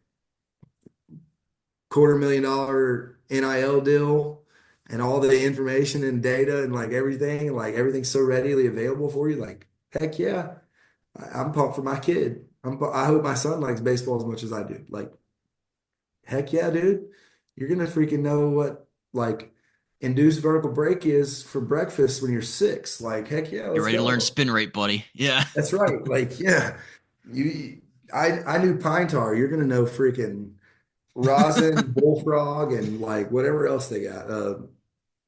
$250,000 NIL deal and all the information and data and like everything's so readily available for you. Like, heck yeah, I'm pumped for my kid. I hope my son likes baseball as much as I do. Like, heck yeah, dude. You're gonna freaking know what like induced vertical break is for breakfast when you're 6. Like, heck yeah, Get let's ready to learn go. spin rate, buddy. Yeah. That's right. Like, yeah. You I knew pine tar. You're gonna know freaking rosin, bullfrog, and like whatever else they got.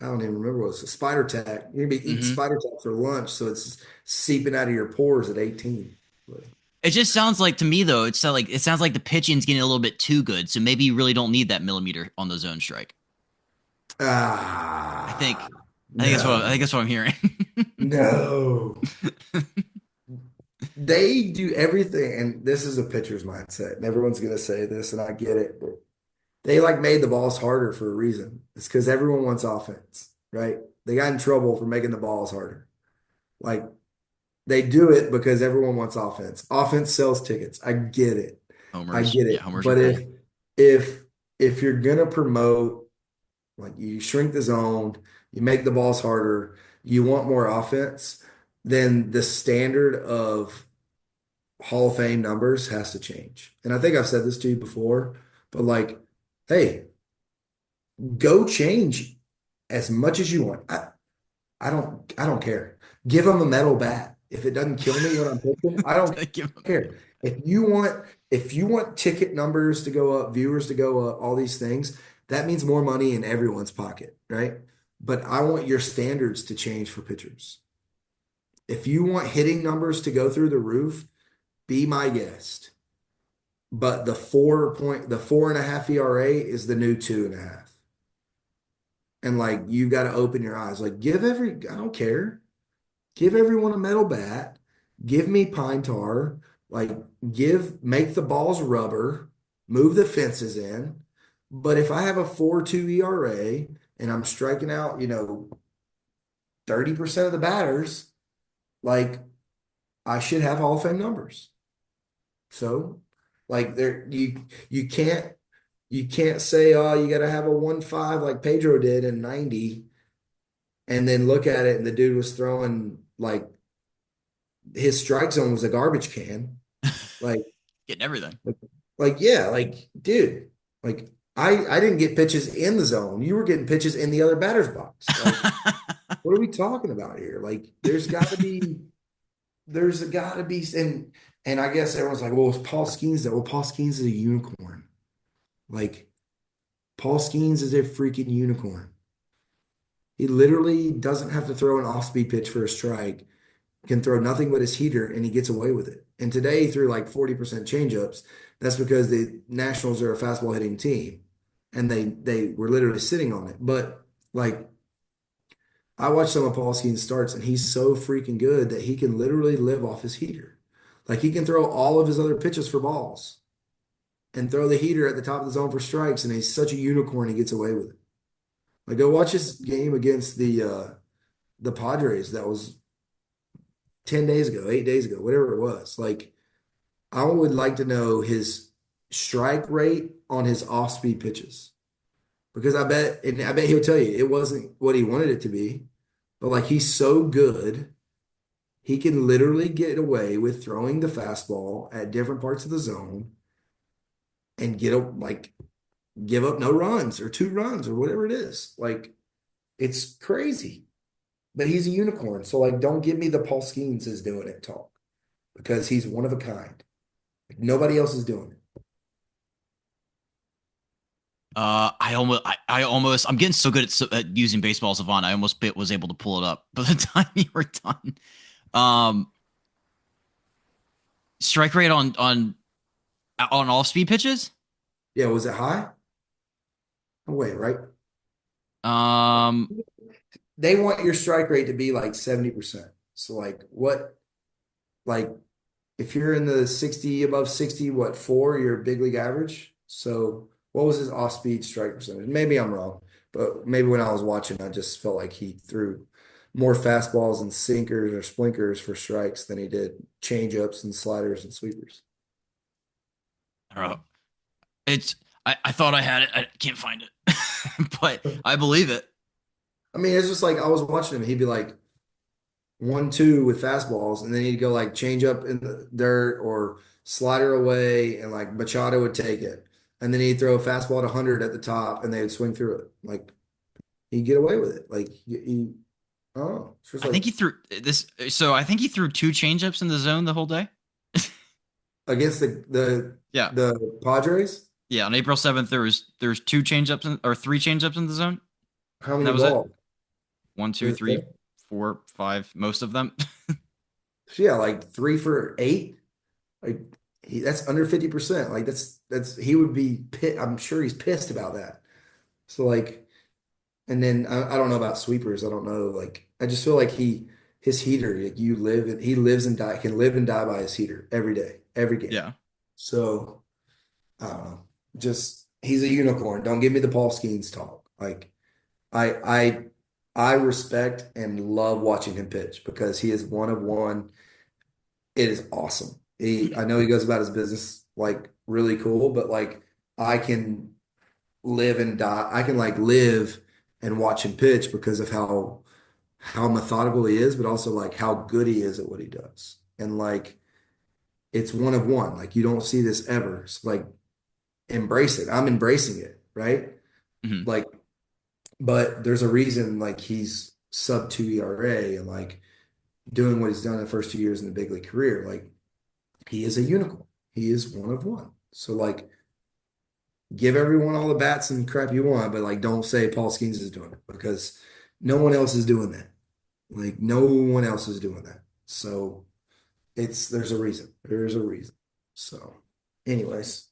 I don't even remember what it was. Spider tack. You're gonna be eating hmm spider tack for lunch, so it's seeping out of your pores at 18. But, It just sounds like to me though, it sounds like the pitching's getting a little bit too good. So maybe you really don't need that millimeter on the zone strike. I think ah, I think no, that's what I'm hearing. no. They do everything, and this is a pitcher's mindset, and everyone's gonna say this, and I get it, but they like made the balls harder for a reason. It's because everyone wants offense, right? They got in trouble for making the balls harder. Like they do it because everyone wants offense. Offense sells tickets. I get it. I Homers, get yeah, it. homers But agree. if if you're gonna promote, like you shrink the zone, you make the balls harder, you want more offense, then the standard of Hall of Fame numbers has to change. And I think I've said this to you before, but like, hey, go change as much as you want. I don't care. Give them a metal bat. If it doesn't kill me when I'm pitching, I don't care. If you want ticket numbers to go up, viewers to go up, all these things, that means more money in everyone's pocket, right? But I want your standards to change for pitchers. If you want hitting numbers to go through the roof, be my guest. But the 4.5 ERA is the new 2.5. And like you got to open your eyes. Like I don't care. Give everyone a metal bat. Give me pine tar. Like make the balls rubber. Move the fences in. But if I have a 4.2 ERA and I'm striking out, 30% of the batters, like I should have Hall of Fame numbers. So, like you can't say, oh, you got to have a 1.5 like Pedro did in 90 and then look at it and the dude was throwing like his strike zone was a garbage can. Like Getting everything. Like, yeah, like, dude, like I didn't get pitches in the zone. You were getting pitches in the other batter's box. Like, what are we talking about here? Like, there's got to be, and I guess everyone's like, well, it's Paul Skeens that. Well, Paul Skeens is a unicorn. Like, Paul Skeens is a freaking unicorn. He literally doesn't have to throw an off-speed pitch for a strike, can throw nothing but his heater, and he gets away with it. And today he threw like 40% changeups. That's because the Nationals are a fastball hitting team, and they were literally sitting on it. But like I watched some of Paul Skeens starts, and he's so freaking good that he can literally live off his heater. Like he can throw all of his other pitches for balls and throw the heater at the top of the zone for strikes, and he's such a unicorn he gets away with it. Like go watch his game against the Padres that was 10 days ago, 8 days ago, whatever it was. Like I would like to know his strike rate on his off-speed pitches because I bet he'll tell you it wasn't what he wanted it to be, but like he's so good, he can literally get away with throwing the fastball at different parts of the zone and give up no runs or 2 runs or whatever it is. Like it's crazy, but he's a unicorn. So like, don't give me the Paul Skeens is doing it talk because he's one of a kind. Like, nobody else is doing it. I'm getting so good at using Baseball Savant. I almost was able to pull it up by the time you were done. Um, strike rate on all speed pitches. Yeah, was it high? Oh, wait, right? Um, They want your strike rate to be like 70%. So like what like if you're in the 60 above 60, what four, you're big league average. So what was his off-speed strike percentage? Maybe I'm wrong, but maybe when I was watching, I just felt like he threw more fastballs and sinkers or splinkers for strikes than he did changeups and sliders and sweepers. I don't know. It's I thought I had it. I can't find it, but I believe it. I mean, it's just like I was watching him, he'd be like 1-2 with fastballs, and then he'd go like change up in the dirt or slider away, and like Machado would take it. And then he'd throw a fastball at 100 at the top, and they would swing through it. Like he'd get away with it. Like oh, it's just I like think he threw this. So I think he threw two changeups in the zone the whole day. against Yeah, the Padres. yeah. On April 7th, there was two changeups or three changeups in the zone, How and that many was it. balls? One, two, Was it three, 4, 5. Most of them. yeah, like 3 for 8. Like that's under 50%. Like that's he would be pit. I'm sure he's pissed about that. So like, and then I don't know about sweepers. I don't know. Like I just feel like his heater. Like he lives and die can live and die by his heater every day, every game. Yeah. So I don't know. Just he's a unicorn. Don't give me the Paul Skeens talk. Like I I I respect and love watching him pitch because he is one of one. It is awesome. I know he goes about his business like really cool, but like I can live and die. I can like live and watch him pitch because of how methodical he is, but also like how good he is at what he does. And like it's one of one. Like you don't see this ever. So like embrace it. I'm embracing it, right? Mhm. Like, but there's a reason like he's sub 2 ERA and like doing what he's done in the first 2 years in the big league career. Like he is a unicorn. He is one of one. So like give everyone all the bats and crap you want, but like don't say Paul Skeens is doing it because no one else is doing that. Like no one else is doing that. So there's a reason. There's a reason. So anyways.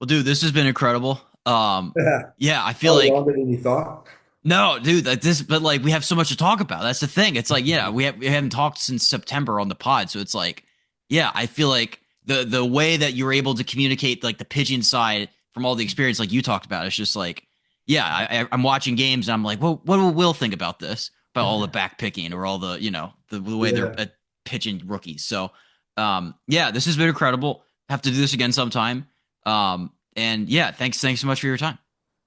Well, dude, this has been incredible. Yeah, I feel Oh, like longer than you thought. no, dude, but like we have so much to talk about. That's the thing. It's like, yeah, we haven't talked since September on the pod, so it's like, yeah, I feel like the way that you're able to communicate like the pitching side from all the experience like you talked about, it's just like, yeah, I'm watching games and I'm like, well, what will Will think about this? About all the back picking or all the, the way they're Yeah. pitching rookies. So, yeah, this has been incredible. Have to do this again sometime. And yeah, thanks so much for your time.